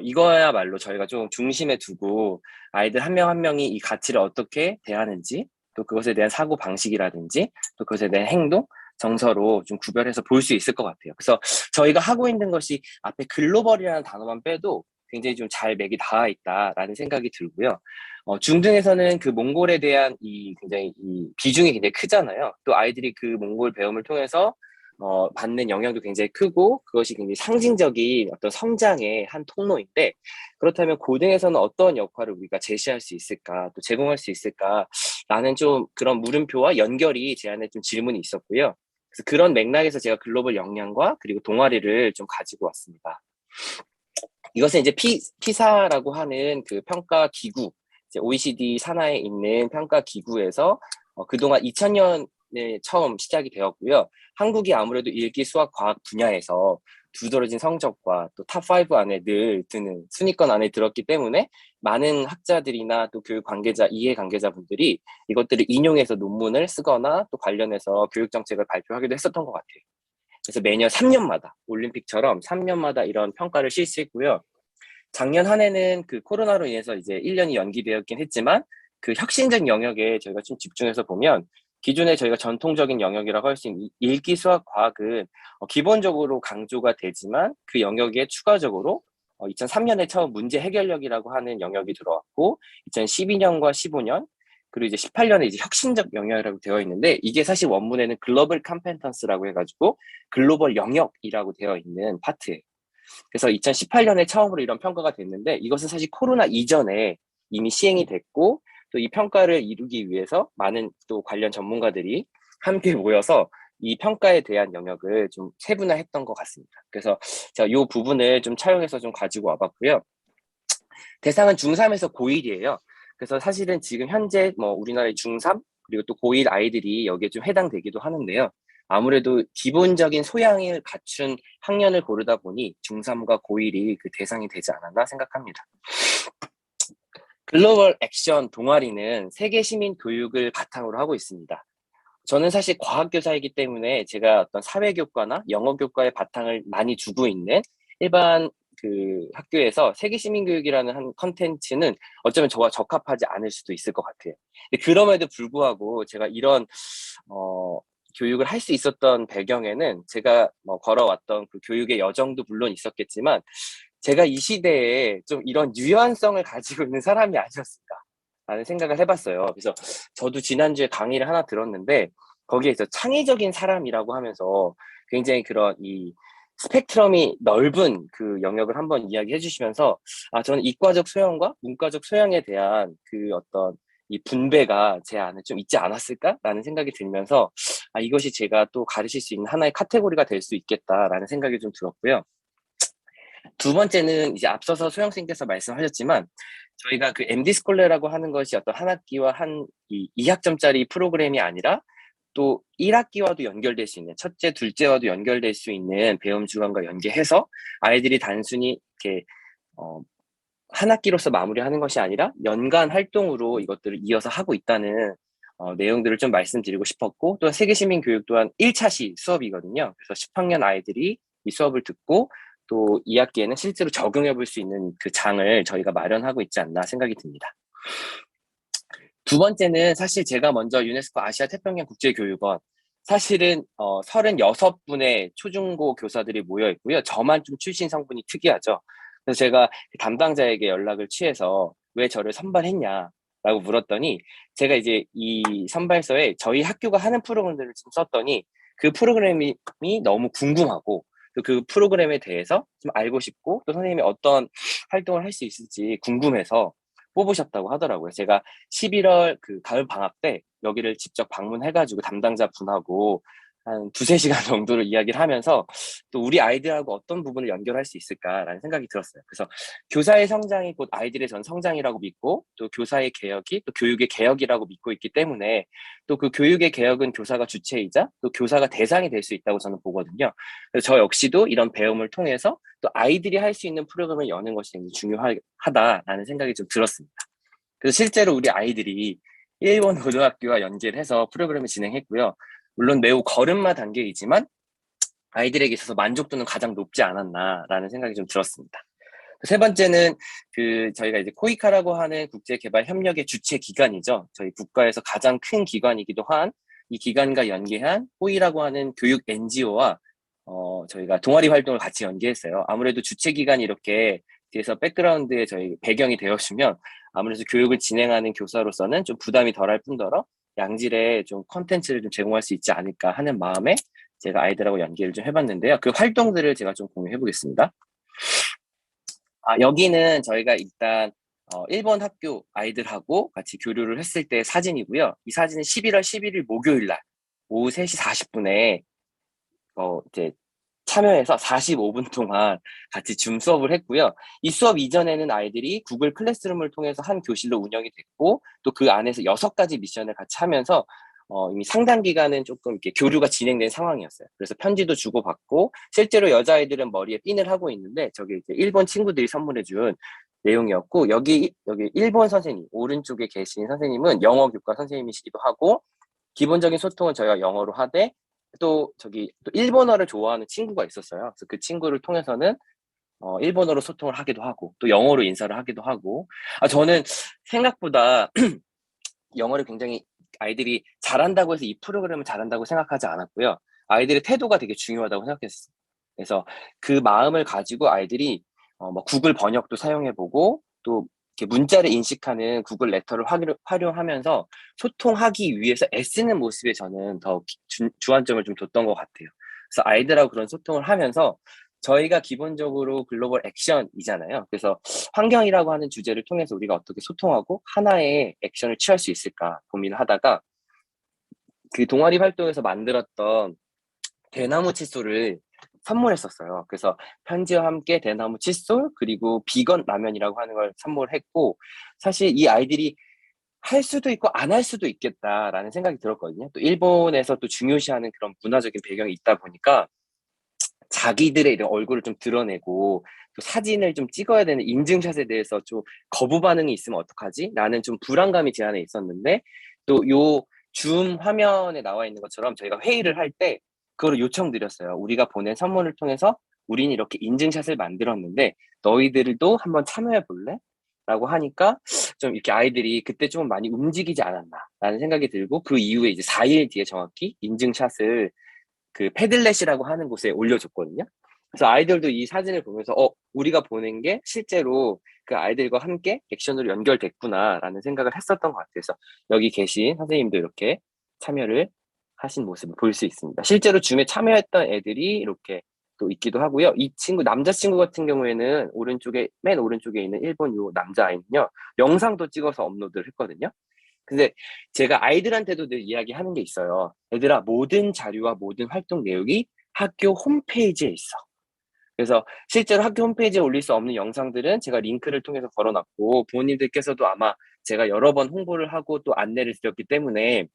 이거야말로 저희가 좀 중심에 두고 아이들 한 명 한 명이 이 가치를 어떻게 대하는지 또 그것에 대한 사고 방식이라든지 또 그것에 대한 행동, 정서로 좀 구별해서 볼 수 있을 것 같아요. 그래서 저희가 하고 있는 것이 앞에 글로벌이라는 단어만 빼도 굉장히 좀 잘 맥이 닿아 있다라는 생각이 들고요. 중등에서는 그 몽골에 대한 굉장히 이 비중이 굉장히 크잖아요. 또 아이들이 그 몽골 배움을 통해서 받는 영향도 굉장히 크고 그것이 굉장히 상징적인 어떤 성장의 한 통로인데 그렇다면 고등에서는 어떤 역할을 우리가 제시할 수 있을까 또 제공할 수 있을까라는 좀 그런 물음표와 연결이 제 안에 좀 질문이 있었고요. 그래서 그런 맥락에서 제가 글로벌 역량과 그리고 동아리를 좀 가지고 왔습니다. 이것은 이제 피사라고 하는 그 평가 기구, 이제 OECD 산하에 있는 평가 기구에서 그동안 2000년에 처음 시작이 되었고요. 한국이 아무래도 읽기, 수학, 과학 분야에서 두드러진 성적과 또 탑5 안에 늘 드는 순위권 안에 들었기 때문에 많은 학자들이나 또 교육 관계자, 이해 관계자분들이 이것들을 인용해서 논문을 쓰거나 또 관련해서 교육 정책을 발표하기도 했었던 것 같아요. 그래서 매년 3년마다 올림픽처럼 3년마다 이런 평가를 실시했고요. 작년 한 해는 그 코로나로 인해서 이제 1년이 연기되었긴 했지만 그 혁신적 영역에 저희가 좀 집중해서 보면 기존에 저희가 전통적인 영역이라고 할 수 있는 읽기, 수학, 과학은 기본적으로 강조가 되지만 그 영역에 추가적으로 2003년에 처음 문제 해결력이라고 하는 영역이 들어왔고 2012년과 15년 그리고 이제 18년에 이제 혁신적 영역이라고 되어 있는데 이게 사실 원문에는 글로벌 컴페턴스라고 해가지고 글로벌 영역이라고 되어 있는 파트예요. 그래서 2018년에 처음으로 이런 평가가 됐는데 이것은 사실 코로나 이전에 이미 시행이 됐고 또 이 평가를 이루기 위해서 많은 또 관련 전문가들이 함께 모여서 이 평가에 대한 영역을 좀 세분화했던 것 같습니다. 그래서 제가 이 부분을 좀 차용해서 좀 가지고 와봤고요. 대상은 중3에서 고1이에요. 그래서 사실은 지금 현재 뭐 우리나라의 중3 그리고 또 고1 아이들이 여기에 좀 해당되기도 하는데요. 아무래도 기본적인 소양을 갖춘 학년을 고르다 보니 중3과 고1이 그 대상이 되지 않았나 생각합니다. 글로벌 액션 동아리는 세계 시민 교육을 바탕으로 하고 있습니다. 저는 사실 과학교사이기 때문에 제가 어떤 사회교과나 영어교과의 바탕을 많이 두고 있는 일반 그 학교에서 세계시민교육이라는 한 컨텐츠는 어쩌면 저와 적합하지 않을 수도 있을 것 같아요. 근데 그럼에도 불구하고 제가 이런 교육을 할 수 있었던 배경에는 제가 뭐 걸어왔던 그 교육의 여정도 물론 있었겠지만 제가 이 시대에 좀 이런 유연성을 가지고 있는 사람이 아니었을까라는 생각을 해봤어요. 그래서 저도 지난주에 강의를 하나 들었는데 거기에서 창의적인 사람이라고 하면서 굉장히 그런 이 스펙트럼이 넓은 그 영역을 한번 이야기해 주시면서 저는 이과적 소양과 문과적 소양에 대한 그 어떤 이 분배가 제 안에 좀 있지 않았을까라는 생각이 들면서 이것이 제가 또 가르칠 수 있는 하나의 카테고리가 될 수 있겠다라는 생각이 좀 들었고요. 두 번째는 이제 앞서서 소영 선생님께서 말씀하셨지만 저희가 그 MD 스콜레라고 하는 것이 어떤 한 학기와 한 2학점짜리 프로그램이 아니라 또 1학기와도 연결될 수 있는 첫째, 둘째와도 연결될 수 있는 배움 주간과 연계해서 아이들이 단순히 이렇게 한 학기로서 마무리하는 것이 아니라 연간 활동으로 이것들을 이어서 하고 있다는 내용들을 좀 말씀드리고 싶었고 또 세계시민 교육 또한 1차시 수업이거든요. 그래서 10학년 아이들이 이 수업을 듣고 또 2학기에는 실제로 적용해 볼 수 있는 그 장을 저희가 마련하고 있지 않나 생각이 듭니다. 두 번째는 사실 제가 먼저 유네스코 아시아 태평양 국제교육원 사실은 36분의 초중고 교사들이 모여 있고요. 저만 좀 출신 성분이 특이하죠. 그래서 제가 담당자에게 연락을 취해서 왜 저를 선발했냐라고 물었더니 제가 이제 이 선발서에 저희 학교가 하는 프로그램들을 좀 썼더니 그 프로그램이 너무 궁금하고 또 그 프로그램에 대해서 좀 알고 싶고 또 선생님이 어떤 활동을 할 수 있을지 궁금해서 뽑으셨다고 하더라고요. 제가 11월 그 가을 방학 때 여기를 직접 방문해가지고 담당자 분하고 한 2~3시간 정도를 이야기를 하면서 또 우리 아이들하고 어떤 부분을 연결할 수 있을까라는 생각이 들었어요. 그래서 교사의 성장이 곧 아이들의 전 성장이라고 믿고 또 교사의 개혁이 또 교육의 개혁이라고 믿고 있기 때문에 또 그 교육의 개혁은 교사가 주체이자 또 교사가 대상이 될 수 있다고 저는 보거든요. 그래서 저 역시도 이런 배움을 통해서 또 아이들이 할 수 있는 프로그램을 여는 것이 굉장히 중요하다라는 생각이 좀 들었습니다. 그래서 실제로 우리 아이들이 일본 고등학교와 연계를 해서 프로그램을 진행했고요. 물론 매우 걸음마 단계이지만 아이들에게 있어서 만족도는 가장 높지 않았나라는 생각이 좀 들었습니다. 세 번째는 저희가 이제 코이카라고 하는 국제개발협력의 주체 기관이죠. 저희 국가에서 가장 큰 기관이기도 한 이 기관과 연계한 호이라고 하는 교육 NGO와 저희가 동아리 활동을 같이 연계했어요. 아무래도 주체 기관이 이렇게 뒤에서 백그라운드에 저희 배경이 되었으면 아무래도 교육을 진행하는 교사로서는 좀 부담이 덜할 뿐더러 양질의 좀 컨텐츠를 좀 제공할 수 있지 않을까 하는 마음에 제가 아이들하고 연계를 좀 해봤는데요. 그 활동들을 제가 좀 공유해 보겠습니다. 여기는 저희가 일단 일본 학교 아이들하고 같이 교류를 했을 때 사진이고요. 이 사진은 11월 11일 목요일 날 오후 3시 40분에 이제 참여해서 45분 동안 같이 줌 수업을 했고요. 이 수업 이전에는 아이들이 구글 클래스룸을 통해서 한 교실로 운영이 됐고 또 그 안에서 6가지 미션을 같이 하면서 이미 상당 기간은 조금 이렇게 교류가 진행된 상황이었어요. 그래서 편지도 주고받고 실제로 여자아이들은 머리에 핀을 하고 있는데 저게 이제 일본 친구들이 선물해준 내용이었고 여기 일본 선생님 오른쪽에 계신 선생님은 영어 교과 선생님이시기도 하고 기본적인 소통은 저희가 영어로 하되 또 일본어를 좋아하는 친구가 있었어요. 그래서 그 친구를 통해서는 일본어로 소통을 하기도 하고 또 영어로 인사를 하기도 하고 저는 생각보다 영어를 굉장히 아이들이 잘한다고 해서 이 프로그램을 잘한다고 생각하지 않았고요. 아이들의 태도가 되게 중요하다고 생각했어요. 그래서 그 마음을 가지고 아이들이 뭐 구글 번역도 사용해보고 또 이렇게 문자를 인식하는 구글 레터를 활용하면서 소통하기 위해서 애쓰는 모습에 저는 더 주안점을 좀 뒀던 것 같아요. 그래서 아이들하고 그런 소통을 하면서 저희가 기본적으로 글로벌 액션이잖아요. 그래서 환경이라고 하는 주제를 통해서 우리가 어떻게 소통하고 하나의 액션을 취할 수 있을까 고민을 하다가 그 동아리 활동에서 만들었던 대나무 칫솔을 선물했었어요. 그래서 편지와 함께 대나무 칫솔 그리고 비건 라면이라고 하는 걸 선물했고 사실 이 아이들이 할 수도 있고 안 할 수도 있겠다라는 생각이 들었거든요. 또 일본에서 또 중요시하는 그런 문화적인 배경이 있다 보니까 자기들의 이런 얼굴을 좀 드러내고 또 사진을 좀 찍어야 되는 인증샷에 대해서 좀 거부 반응이 있으면 어떡하지? 라는 좀 불안감이 제 안에 있었는데 또 요 줌 화면에 나와 있는 것처럼 저희가 회의를 할 때 그거를 요청드렸어요. 우리가 보낸 선물을 통해서 우린 이렇게 인증샷을 만들었는데 너희들도 한번 참여해 볼래? 라고 하니까 좀 이렇게 아이들이 그때 좀 많이 움직이지 않았나라는 생각이 들고 그 이후에 이제 4일 뒤에 정확히 인증샷을 그 패들렛이라고 하는 곳에 올려줬거든요. 그래서 아이들도 이 사진을 보면서 우리가 보낸 게 실제로 그 아이들과 함께 액션으로 연결됐구나라는 생각을 했었던 것 같아요. 그래서 여기 계신 선생님도 이렇게 참여를 하신 모습을 볼 수 있습니다. 실제로 줌에 참여했던 애들이 이렇게 또 있기도 하고요. 이 친구 남자친구 같은 경우에는 맨 오른쪽에 있는 일본 요 남자아이는요. 영상도 찍어서 업로드를 했거든요. 근데 제가 아이들한테도 늘 이야기하는 게 있어요. 얘들아, 모든 자료와 모든 활동 내용이 학교 홈페이지에 있어. 그래서 실제로 학교 홈페이지에 올릴 수 없는 영상들은 제가 링크를 통해서 걸어놨고 부모님들께서도 아마 제가 여러 번 홍보를 하고 또 안내를 드렸기 때문에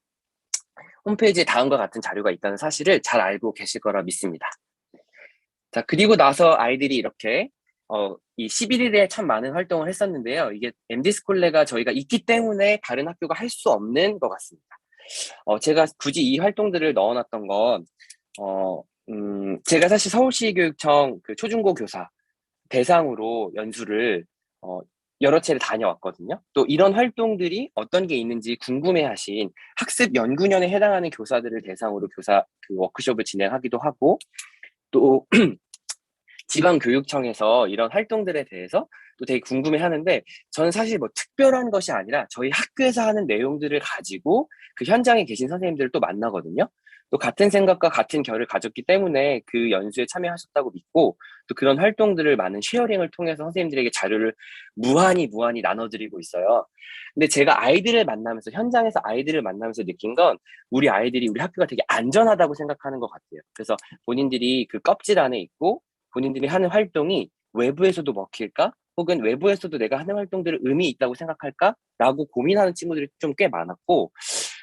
홈페이지에 다음과 같은 자료가 있다는 사실을 잘 알고 계실 거라 믿습니다. 자, 그리고 나서 아이들이 이렇게 이 11일에 참 많은 활동을 했었는데요. 이게 MD스콜레가 저희가 있기 때문에 다른 학교가 할 수 없는 것 같습니다. 제가 굳이 이 활동들을 넣어놨던 건 제가 사실 서울시교육청 그 초중고 교사 대상으로 연수를 여러 차례 다녀왔거든요. 또 이런 활동들이 어떤 게 있는지 궁금해하신 학습 연구년에 해당하는 교사들을 대상으로 교사 그 워크숍을 진행하기도 하고 또 지방교육청에서 이런 활동들에 대해서 또 되게 궁금해하는데 저는 사실 뭐 특별한 것이 아니라 저희 학교에서 하는 내용들을 가지고 그 현장에 계신 선생님들을 또 만나거든요. 또 같은 생각과 같은 결을 가졌기 때문에 그 연수에 참여하셨다고 믿고 또 그런 활동들을 많은 쉐어링을 통해서 선생님들에게 자료를 무한히 나눠드리고 있어요. 근데 제가 아이들을 만나면서 현장에서 아이들을 만나면서 느낀 건 우리 아이들이 우리 학교가 되게 안전하다고 생각하는 것 같아요. 그래서 본인들이 그 껍질 안에 있고 본인들이 하는 활동이 외부에서도 먹힐까? 혹은 외부에서도 내가 하는 활동들을 의미 있다고 생각할까? 라고 고민하는 친구들이 좀 꽤 많았고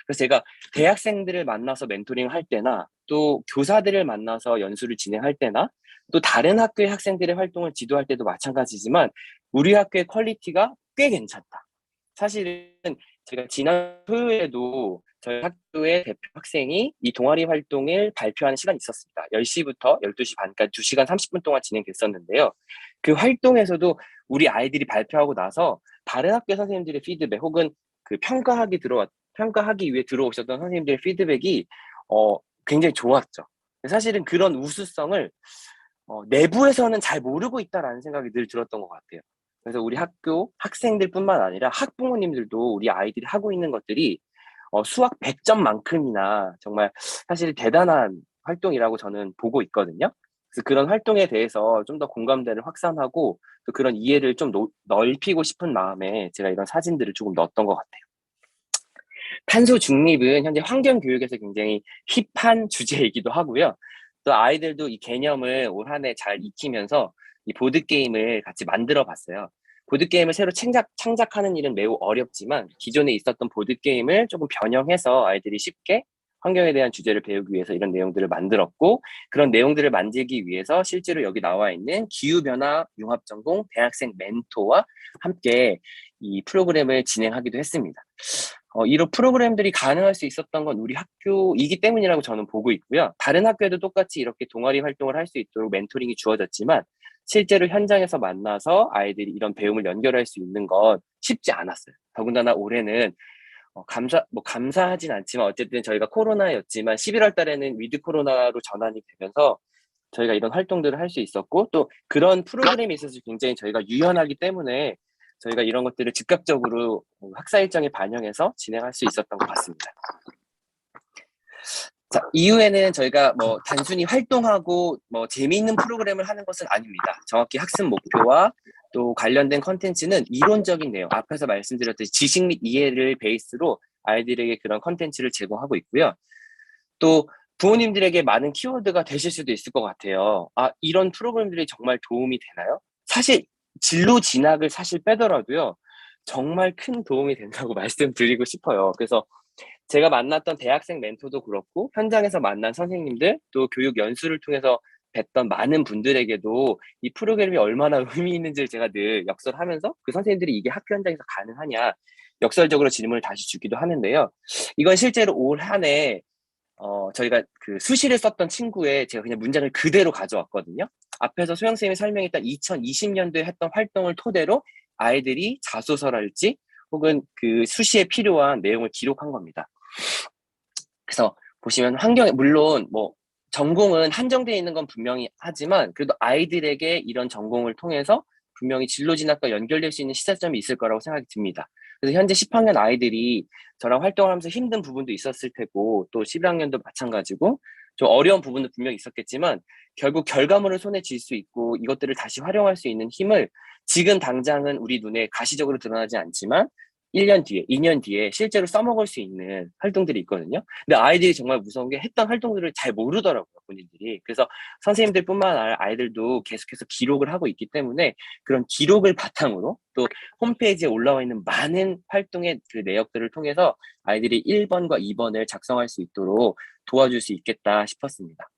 그래서 제가 대학생들을 만나서 멘토링을 할 때나 또 교사들을 만나서 연수를 진행할 때나 또 다른 학교의 학생들의 활동을 지도할 때도 마찬가지지만 우리 학교의 퀄리티가 꽤 괜찮다. 사실은 제가 지난 토요일에도 저희 학교의 대표 학생이 이 동아리 활동을 발표하는 시간이 있었습니다. 10시부터 12시 반까지 2시간 30분 동안 진행됐었는데요. 그 활동에서도 우리 아이들이 발표하고 나서 다른 학교 선생님들의 피드백 혹은 그 평가하기 위해 들어오셨던 선생님들의 피드백이 굉장히 좋았죠. 사실은 그런 우수성을 내부에서는 잘 모르고 있다라는 생각이 늘 들었던 것 같아요. 그래서 우리 학교 학생들뿐만 아니라 학부모님들도 우리 아이들이 하고 있는 것들이 수학 100점만큼이나 정말 사실 대단한 활동이라고 저는 보고 있거든요. 그래서 그런 활동에 대해서 좀 더 공감대를 확산하고 또 그런 이해를 좀 넓히고 싶은 마음에 제가 이런 사진들을 조금 넣었던 것 같아요. 탄소 중립은 현재 환경교육에서 굉장히 힙한 주제이기도 하고요. 또 아이들도 이 개념을 올 한 해 잘 익히면서 이 보드게임을 같이 만들어 봤어요. 보드게임을 새로 창작하는 일은 매우 어렵지만 기존에 있었던 보드게임을 조금 변형해서 아이들이 쉽게 환경에 대한 주제를 배우기 위해서 이런 내용들을 만들었고 그런 내용들을 만들기 위해서 실제로 여기 나와 있는 기후변화 융합전공 대학생 멘토와 함께 이 프로그램을 진행하기도 했습니다. 이런 프로그램들이 가능할 수 있었던 건 우리 학교이기 때문이라고 저는 보고 있고요. 다른 학교에도 똑같이 이렇게 동아리 활동을 할 수 있도록 멘토링이 주어졌지만 실제로 현장에서 만나서 아이들이 이런 배움을 연결할 수 있는 건 쉽지 않았어요. 더군다나 올해는 감사하진 않지만 어쨌든 저희가 코로나였지만 11월 달에는 위드 코로나로 전환이 되면서 저희가 이런 활동들을 할 수 있었고 또 그런 프로그램에 있어서 굉장히 저희가 유연하기 때문에 저희가 이런 것들을 즉각적으로 학사 일정에 반영해서 진행할 수 있었던 것 같습니다. 자, 이후에는 저희가 뭐 단순히 활동하고 뭐 재미있는 프로그램을 하는 것은 아닙니다. 정확히 학습 목표와 또 관련된 컨텐츠는 이론적인 내용, 앞에서 말씀드렸듯이 지식 및 이해를 베이스로 아이들에게 그런 컨텐츠를 제공하고 있고요. 또 부모님들에게 많은 키워드가 되실 수도 있을 것 같아요. 이런 프로그램들이 정말 도움이 되나요? 사실 진로 진학을 사실 빼더라도요. 정말 큰 도움이 된다고 말씀드리고 싶어요. 그래서 제가 만났던 대학생 멘토도 그렇고 현장에서 만난 선생님들 또 교육 연수를 통해서 뵀던 많은 분들에게도 이 프로그램이 얼마나 의미 있는지를 제가 늘 역설하면서 그 선생님들이 이게 학교 현장에서 가능하냐 역설적으로 질문을 다시 주기도 하는데요. 이건 실제로 올 한 해 저희가 그 수시를 썼던 친구의 제가 그냥 문장을 그대로 가져왔거든요. 앞에서 소영 쌤이 설명했던 2020년도에 했던 활동을 토대로 아이들이 자소서랄지 혹은 그 수시에 필요한 내용을 기록한 겁니다. 그래서 보시면 물론 뭐 전공은 한정되어 있는 건 분명히 하지만 그래도 아이들에게 이런 전공을 통해서 분명히 진로 진학과 연결될 수 있는 시사점이 있을 거라고 생각이 듭니다. 그래서 현재 10학년 아이들이 저랑 활동을 하면서 힘든 부분도 있었을 테고 또 11학년도 마찬가지고 좀 어려운 부분도 분명히 있었겠지만 결국 결과물을 손에 쥘 수 있고 이것들을 다시 활용할 수 있는 힘을 지금 당장은 우리 눈에 가시적으로 드러나지 않지만 1년 뒤에, 2년 뒤에 실제로 써먹을 수 있는 활동들이 있거든요. 근데 아이들이 정말 무서운 게 했던 활동들을 잘 모르더라고요, 본인들이. 그래서 선생님들뿐만 아니라 아이들도 계속해서 기록을 하고 있기 때문에 그런 기록을 바탕으로 또 홈페이지에 올라와 있는 많은 활동의 그 내역들을 통해서 아이들이 1번과 2번을 작성할 수 있도록 도와줄 수 있겠다 싶었습니다.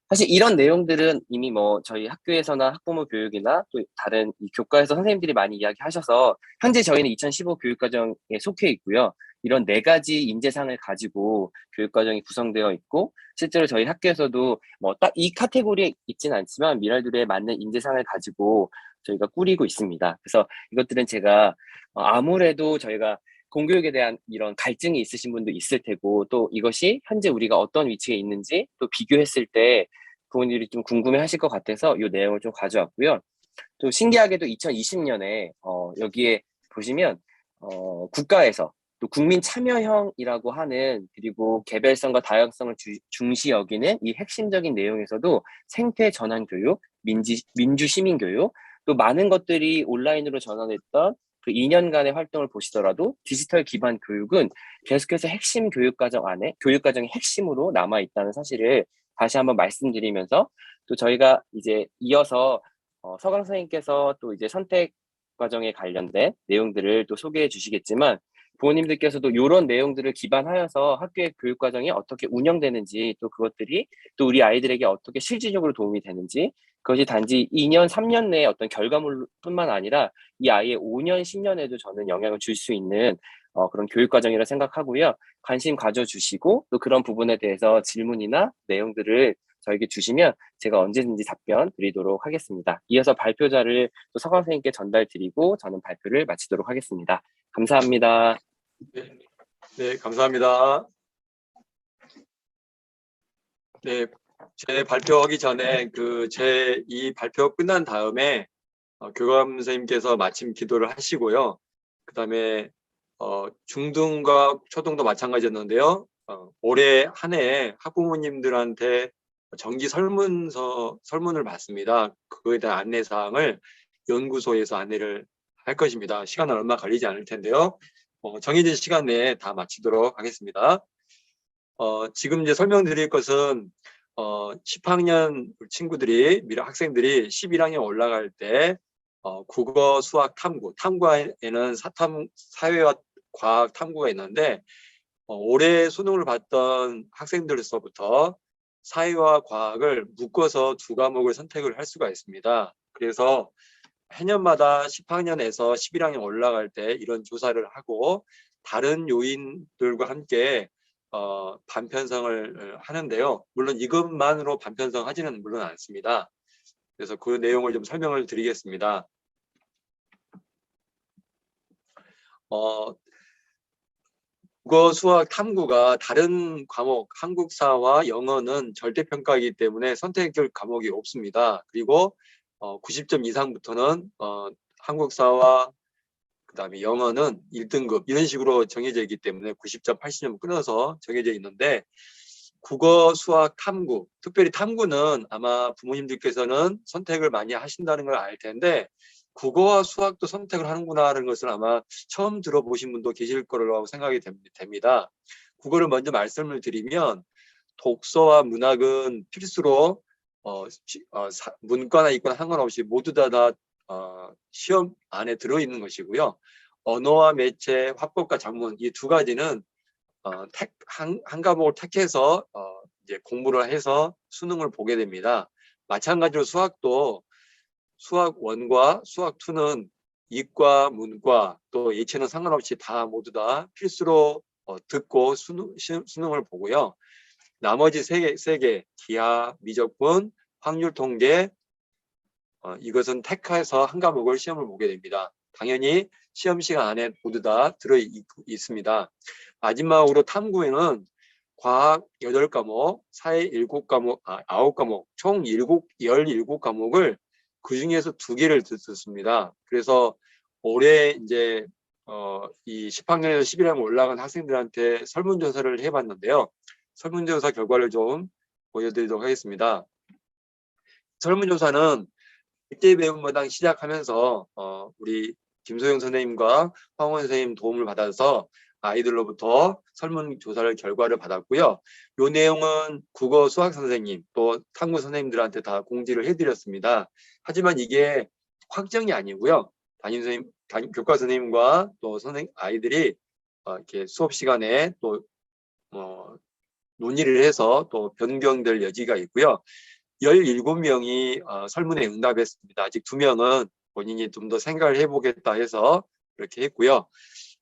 사실 이런 내용들은 이미 뭐 저희 학교에서나 학부모 교육이나 또 다른 이 교과에서 선생님들이 많이 이야기하셔서 현재 저희는 2015 교육과정에 속해 있고요. 이런 4가지 인재상을 가지고 교육과정이 구성되어 있고 실제로 저희 학교에서도 뭐 딱 이 카테고리에 있지는 않지만 미랄들에 맞는 인재상을 가지고 저희가 꾸리고 있습니다. 그래서 이것들은 제가 아무래도 저희가 공교육에 대한 이런 갈증이 있으신 분도 있을 테고 또 이것이 현재 우리가 어떤 위치에 있는지 또 비교했을 때 부모님들이 좀 궁금해 하실 것 같아서 이 내용을 좀 가져왔고요. 또 신기하게도 2020년에 여기에 보시면 국가에서 또 국민 참여형이라고 하는 그리고 개별성과 다양성을 중시 여기는 이 핵심적인 내용에서도 생태 전환 교육, 민주 시민 교육 또 많은 것들이 온라인으로 전환했던 그 2년간의 활동을 보시더라도 디지털 기반 교육은 계속해서 핵심 교육과정 안에 교육과정의 핵심으로 남아 있다는 사실을 다시 한번 말씀드리면서 또 저희가 이제 이어서 서강 선생님께서 또 이제 선택 과정에 관련된 내용들을 또 소개해 주시겠지만 부모님들께서도 이런 내용들을 기반하여서 학교의 교육 과정이 어떻게 운영되는지 또 그것들이 또 우리 아이들에게 어떻게 실질적으로 도움이 되는지 그것이 단지 2년, 3년 내에 어떤 결과물뿐만 아니라 이 아이의 5년, 10년에도 저는 영향을 줄 수 있는 그런 교육 과정이라 생각하고요. 관심 가져주시고 또 그런 부분에 대해서 질문이나 내용들을 저에게 주시면 제가 언제든지 답변 드리도록 하겠습니다. 이어서 발표자를 또 서강 선생님께 전달 드리고 저는 발표를 마치도록 하겠습니다. 감사합니다. 네, 감사합니다. 네, 제 발표하기 전에 제 이 발표 끝난 다음에 교감 선생님께서 마침 기도를 하시고요. 그다음에 중등과 초등도 마찬가지였는데요. 올해 한 해 학부모님들한테 정기 설문을 받습니다. 그거에 대한 안내사항을 연구소에서 안내를 할 것입니다. 시간은 얼마 걸리지 않을 텐데요. 정해진 시간 내에 다 마치도록 하겠습니다. 지금 이제 설명드릴 것은 10학년 친구들이 학생들이 11학년 올라갈 때 국어, 수학, 탐구에는 사회와 과학 탐구가 있는데 올해 수능을 봤던 학생들로서부터 사회와 과학을 묶어서 2과목을 선택을 할 수가 있습니다. 그래서 해년마다 10학년에서 11학년 올라갈 때 이런 조사를 하고 다른 요인들과 함께 반편성을 하는데요. 물론 이것만으로 반편성 하지는 물론 않습니다. 그래서 그 내용을 좀 설명을 드리겠습니다. 국어, 수학, 탐구가 다른 과목, 한국사와 영어는 절대평가이기 때문에 선택될 과목이 없습니다. 그리고 90점 이상부터는 한국사와 그다음에 영어는 1등급 이런 식으로 정해져 있기 때문에 90점, 80점 끊어서 정해져 있는데 국어, 수학, 탐구, 특별히 탐구는 아마 부모님들께서는 선택을 많이 하신다는 걸 알 텐데 국어와 수학도 선택을 하는구나라는 것을 아마 처음 들어보신 분도 계실 거라고 생각이 됩니다. 국어를 먼저 말씀을 드리면 독서와 문학은 필수로 문과나 이과나 상관없이 모두 다 시험 안에 들어있는 것이고요. 언어와 매체, 화법과 작문 이 2가지는 한 과목을 택해서 이제 공부를 해서 수능을 보게 됩니다. 마찬가지로 수학도 수학 1과 수학 2는 이과, 문과 또 예체능 상관없이 다 모두 다 필수로 듣고 수능을 보고요. 나머지 세 개 기하, 미적분, 확률 통계, 이것은 택해서 한 과목을 시험을 보게 됩니다. 당연히 시험 시간 안에 모두 다 들어 있습니다. 마지막으로 탐구에는 과학 8과목, 사회 7과목, 9과목, 총 17과목을 그 중에서 2개를 듣습니다. 그래서 올해 이제 이 10학년에서 11학년 올라간 학생들한테 설문조사를 해봤는데요. 설문조사 결과를 좀 보여드리도록 하겠습니다. 설문조사는 1대 배움마당 시작하면서 우리 김소영 선생님과 황원 선생님 도움을 받아서 아이들로부터 설문조사를 결과를 받았고요. 이 내용은 국어 수학 선생님 또 탐구 선생님들한테 다 공지를 해드렸습니다. 하지만 이게 확정이 아니고요. 교과 선생님과 또 아이들이 이렇게 수업 시간에 또 논의를 해서 또 변경될 여지가 있고요. 17명이 설문에 응답했습니다. 아직 2명은 본인이 좀 더 생각을 해보겠다 해서 그렇게 했고요.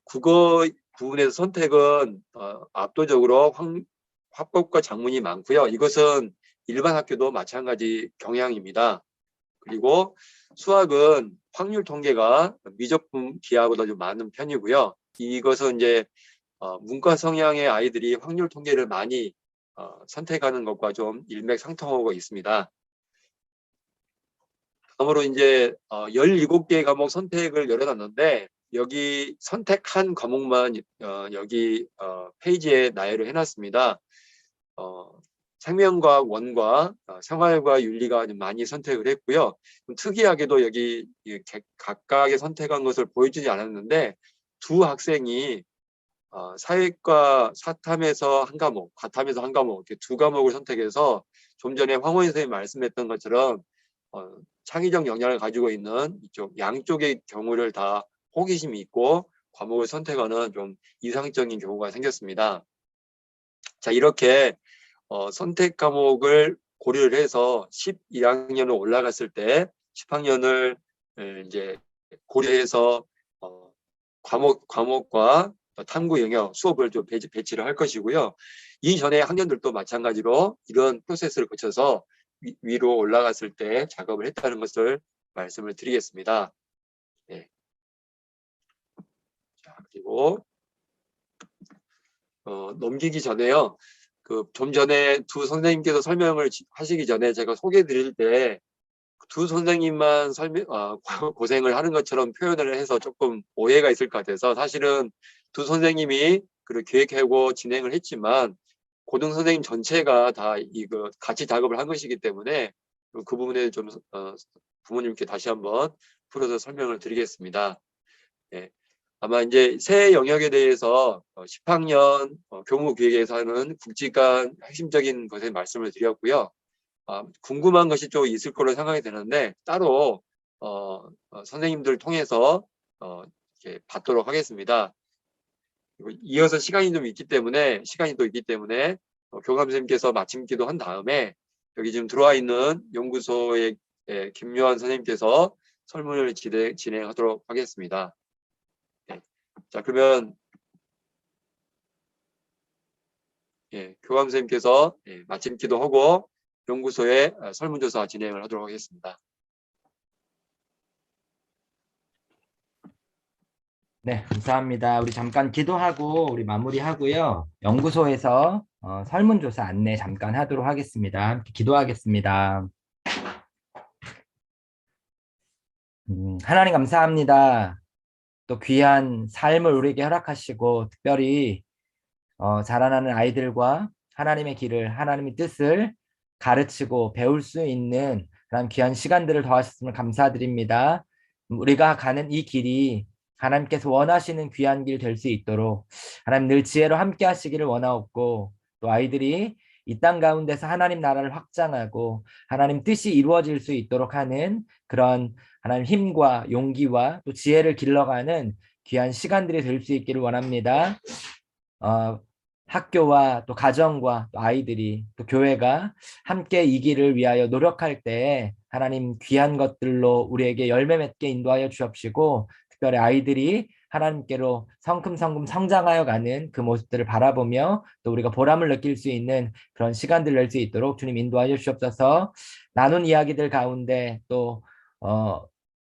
국어 부분에서 선택은 압도적으로 화법과 작문이 많고요. 이것은 일반 학교도 마찬가지 경향입니다. 그리고 수학은 확률 통계가 미적분 기하보다 좀 많은 편이고요. 이것은 이제 문과 성향의 아이들이 확률 통계를 많이 선택하는 것과 좀 일맥상통하고 있습니다. 다음으로 이제 17개 과목 선택을 열어놨는데 여기 선택한 과목만 여기 페이지에 나열을 해놨습니다. 생명과학, 원과, 생활과 윤리가 좀 많이 선택을 했고요. 좀 특이하게도 여기 각각의 선택한 것을 보여주지 않았는데 두 학생이 사회과 사탐에서 한 과목, 과탐에서 한 과목 이렇게 2과목을 선택해서 좀 전에 황원 선생님이 말씀했던 것처럼 창의적 역량을 가지고 있는 이쪽 양쪽의 경우를 다 호기심이 있고 과목을 선택하는 좀 이상적인 경우가 생겼습니다. 자, 이렇게 선택 과목을 고려를 해서 12학년으로 올라갔을 때 10학년을 이제 고려해서 과목과 탐구 영역 수업을 좀 배치를 할 것이고요. 이전에 학년들도 마찬가지로 이런 프로세스를 거쳐서 위로 올라갔을 때 작업을 했다는 것을 말씀을 드리겠습니다. 네. 자, 그리고 넘기기 전에요. 좀 전에 두 선생님께서 설명을 하시기 전에 제가 소개해 드릴 때 두 선생님만 고생을 하는 것처럼 표현을 해서 조금 오해가 있을 것 같아서 사실은 두 선생님이 계획하고 진행을 했지만 고등 선생님 전체가 다 이거 같이 작업을 한 것이기 때문에 그 부분에 좀 부모님께 다시 한번 풀어서 설명을 드리겠습니다. 네. 아마 이제 새 영역에 대해서 10학년 교무기획에서 하는 굵직한 핵심적인 것에 말씀을 드렸고요. 궁금한 것이 좀 있을 거로 생각이 되는데 따로 선생님들 통해서 이렇게 받도록 하겠습니다. 이어서 시간이 또 있기 때문에 교감 선생님께서 마침 기도한 다음에 여기 지금 들어와 있는 연구소의 김요한 선생님께서 설문을 진행하도록 하겠습니다. 네. 자, 그러면 교감 선생님께서 마침 기도하고 연구소에 설문조사 진행을 하도록 하겠습니다. 네, 감사합니다. 우리 잠깐 기도하고 우리 마무리하고요. 연구소에서 설문조사 안내 잠깐 하도록 하겠습니다. 함께 기도하겠습니다. 하나님 감사합니다. 또 귀한 삶을 우리에게 허락하시고 특별히 자라나는 아이들과 하나님의 길을, 하나님의 뜻을 가르치고 배울 수 있는 그런 귀한 시간들을 더하셨음을 감사드립니다. 우리가 가는 이 길이 하나님께서 원하시는 귀한 길 될 수 있도록 하나님 늘 지혜로 함께 하시기를 원하옵고 또 아이들이 이 땅 가운데서 하나님 나라를 확장하고 하나님 뜻이 이루어질 수 있도록 하는 그런 하나님 힘과 용기와 또 지혜를 길러가는 귀한 시간들이 될 수 있기를 원합니다. 학교와 또 가정과 또 아이들이 또 교회가 함께 이 길을 위하여 노력할 때 하나님 귀한 것들로 우리에게 열매 맺게 인도하여 주옵시고 특별히 아이들이 하나님께로 성큼성큼 성장하여 가는 그 모습들을 바라보며 또 우리가 보람을 느낄 수 있는 그런 시간들을 낼 수 있도록 주님 인도하여 주시옵소서. 나눈 이야기들 가운데 또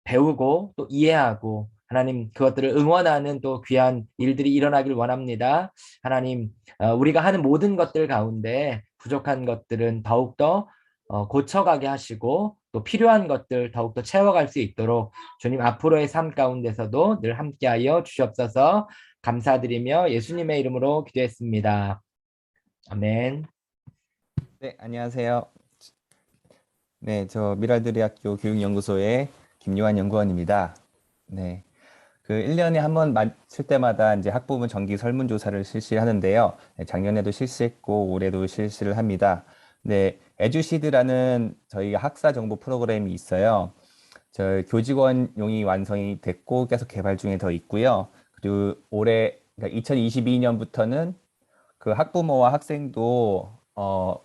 배우고 또 이해하고 하나님 그것들을 응원하는 또 귀한 일들이 일어나길 원합니다. 하나님 우리가 하는 모든 것들 가운데 부족한 것들은 더욱더 고쳐가게 하시고 또 필요한 것들 더욱더 채워갈 수 있도록 주님 앞으로의 삶 가운데서도 늘 함께하여 주시옵소서. 감사드리며 예수님의 이름으로 기도했습니다. 아멘. 네, 안녕하세요. 네, 저 미랄드리학교 교육연구소의 김요한 연구원입니다. 네, 그 1년에 한 번 맞출 때마다 이제 학부모 정기 설문조사를 실시하는데요. 네, 작년에도 실시했고 올해도 실시를 합니다. 네, 에듀시드라는 저희 학사 정보 프로그램이 있어요. 저 교직원용이 완성이 됐고 계속 개발 중에 더 있고요. 그리고 올해 그러니까 2022년부터는 그 학부모와 학생도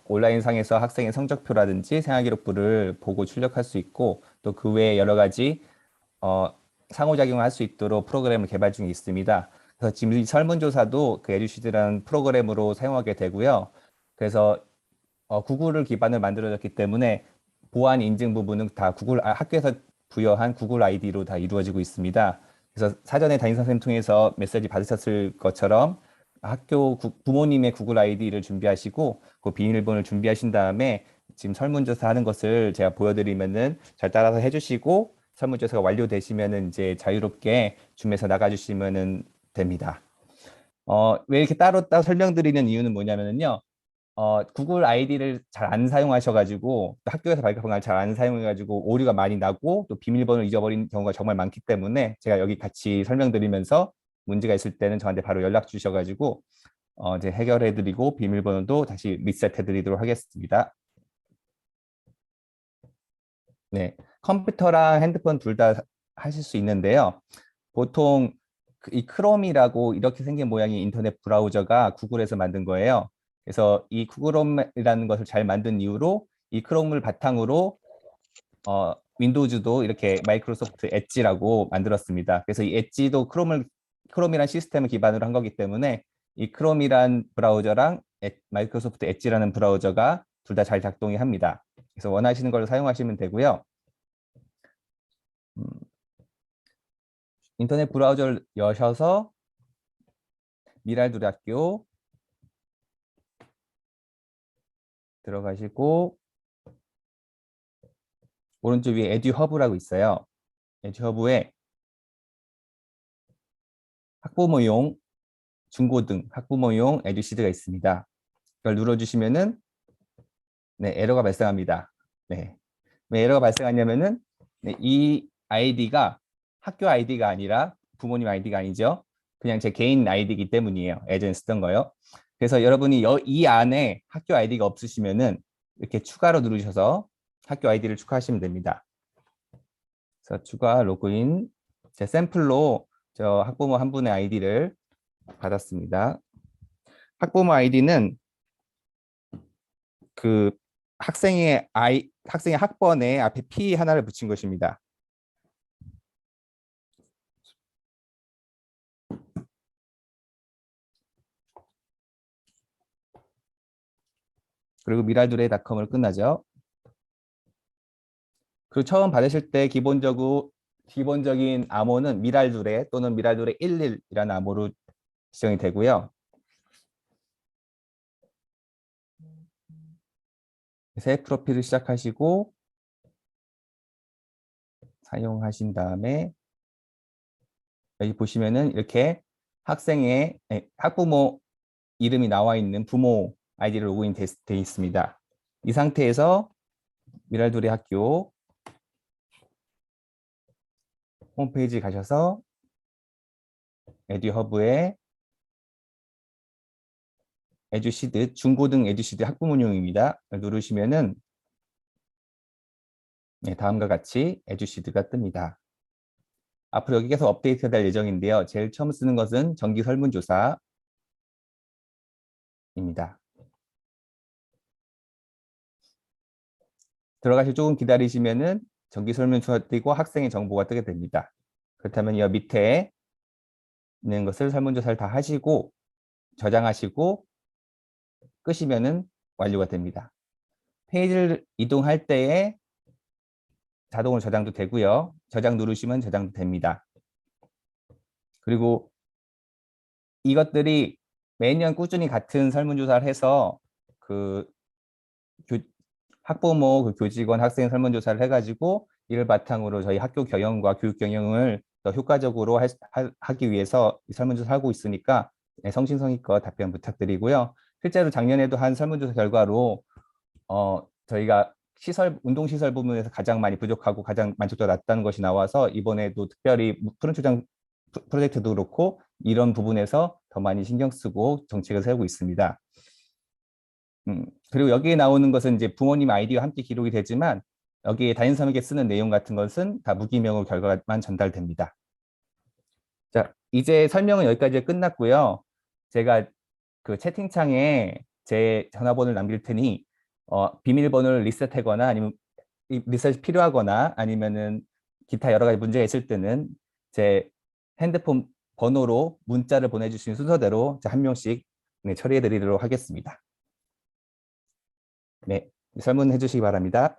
온라인상에서 학생의 성적표라든지 생활기록부를 보고 출력할 수 있고 또 그 외에 여러 가지 상호작용을 할 수 있도록 프로그램을 개발 중에 있습니다. 그래서 지금 이 설문조사도 그 에듀시드라는 프로그램으로 사용하게 되고요. 그래서 구글을 기반으로 만들어졌기 때문에 보안 인증 부분은 다 학교에서 부여한 구글 아이디로 다 이루어지고 있습니다. 그래서 사전에 담임 선생님 통해서 메시지 받으셨을 것처럼 학교 부모님의 구글 아이디를 준비하시고 그 비밀번호를 준비하신 다음에 지금 설문조사 하는 것을 제가 보여드리면은 잘 따라서 해주시고 설문조사가 완료되시면은 이제 자유롭게 줌에서 나가주시면은 됩니다. 왜 이렇게 따로 설명드리는 이유는 뭐냐면요. 구글 아이디를 잘 안 사용하셔가지고 학교에서 발급한 걸 잘 안 사용해가지고 오류가 많이 나고 또 비밀번호를 잊어버린 경우가 정말 많기 때문에 제가 여기 같이 설명드리면서 문제가 있을 때는 저한테 바로 연락 주셔가지고 이제 해결해드리고 비밀번호도 다시 리셋해드리도록 하겠습니다. 네, 컴퓨터랑 핸드폰 둘 다 하실 수 있는데요. 보통 이 크롬이라고 이렇게 생긴 모양의 인터넷 브라우저가 구글에서 만든 거예요. 그래서 이 구글홈이라는 것을 잘 만든 이유로 이 크롬을 바탕으로 윈도우즈도 이렇게 마이크로소프트 엣지라고 만들었습니다. 그래서 이 엣지도 크롬이란 시스템을 기반으로 한 거기 때문에 이 크롬이란 브라우저랑 마이크로소프트 엣지라는 브라우저가 둘 다 잘 작동이 합니다. 그래서 원하시는 걸 사용하시면 되고요. 인터넷 브라우저를 여셔서 미랄두리학교 들어가시고 오른쪽 위에 에듀허브라고 있어요. 에듀허브에 학부모용, 중고등 학부모용 에듀시드가 있습니다. 이걸 눌러주시면은 네, 에러가 발생합니다. 네, 왜 에러가 발생하냐면은 네, 이 아이디가 학교 아이디가 아니라 부모님 아이디가 아니죠. 그냥 제 개인 아이디이기 때문이에요. 예전에 쓰던 거요. 그래서 여러분이 이 안에 학교 아이디가 없으시면은 이렇게 추가로 누르셔서 학교 아이디를 추가하시면 됩니다. 그래서 추가 로그인, 제 샘플로 저 학부모 한 분의 아이디를 받았습니다. 학부모 아이디는 그 학생의 학번에 앞에 P 하나를 붙인 것입니다. 그리고 미랄두레닷컴으로 끝나죠. 그리고 처음 받으실 때 기본적인 암호는 미랄두레 또는 미랄두레 11이라는 암호로 지정이 되고요. 새 프로필을 시작하시고 사용하신 다음에 여기 보시면은 이렇게 학부모 이름이 나와 있는 부모 아이디로 로그인 돼 있습니다. 이 상태에서 미랄두레 학교 홈페이지 가셔서 에듀허브에 에듀시드, 중고등 에듀시드 학부모용입니다. 누르시면은 네, 다음과 같이 에듀시드가 뜹니다. 앞으로 여기 계속 업데이트가 될 예정인데요. 제일 처음 쓰는 것은 정기 설문조사입니다. 들어가시 조금 기다리시면은 정기 설문조사 뜨고 학생의 정보가 뜨게 됩니다. 그렇다면 이 밑에 있는 것을 설문조사를 다 하시고 저장하시고 끄시면은 완료가 됩니다. 페이지를 이동할 때에 자동으로 저장도 되고요. 저장 누르시면 저장도 됩니다. 그리고 이것들이 매년 꾸준히 같은 설문조사를 해서 그 학부모, 그 교직원, 학생 설문조사를 해가지고 이를 바탕으로 저희 학교 경영과 교육 경영을 더 효과적으로 하기 위해서 설문조사를 하고 있으니까 성심성의껏 답변 부탁드리고요. 실제로 작년에도 한 설문조사 결과로 저희가 운동시설 부분에서 가장 많이 부족하고 가장 만족도가 낮다는 것이 나와서 이번에도 특별히 푸른초장 프로젝트도 그렇고 이런 부분에서 더 많이 신경 쓰고 정책을 세우고 있습니다. 그리고 여기에 나오는 것은 이제 부모님 아이디와 함께 기록이 되지만 여기에 담임선생님에게 쓰는 내용 같은 것은 다 무기명으로 결과만 전달됩니다. 자, 이제 설명은 여기까지 끝났고요. 제가 그 채팅창에 제 전화번호를 남길 테니 비밀번호를 리셋하거나 아니면 리셋이 필요하거나 아니면은 기타 여러 가지 문제가 있을 때는 제 핸드폰 번호로 문자를 보내주시는 순서대로 한 명씩 처리해 드리도록 하겠습니다. 네, 설문해 주시기 바랍니다.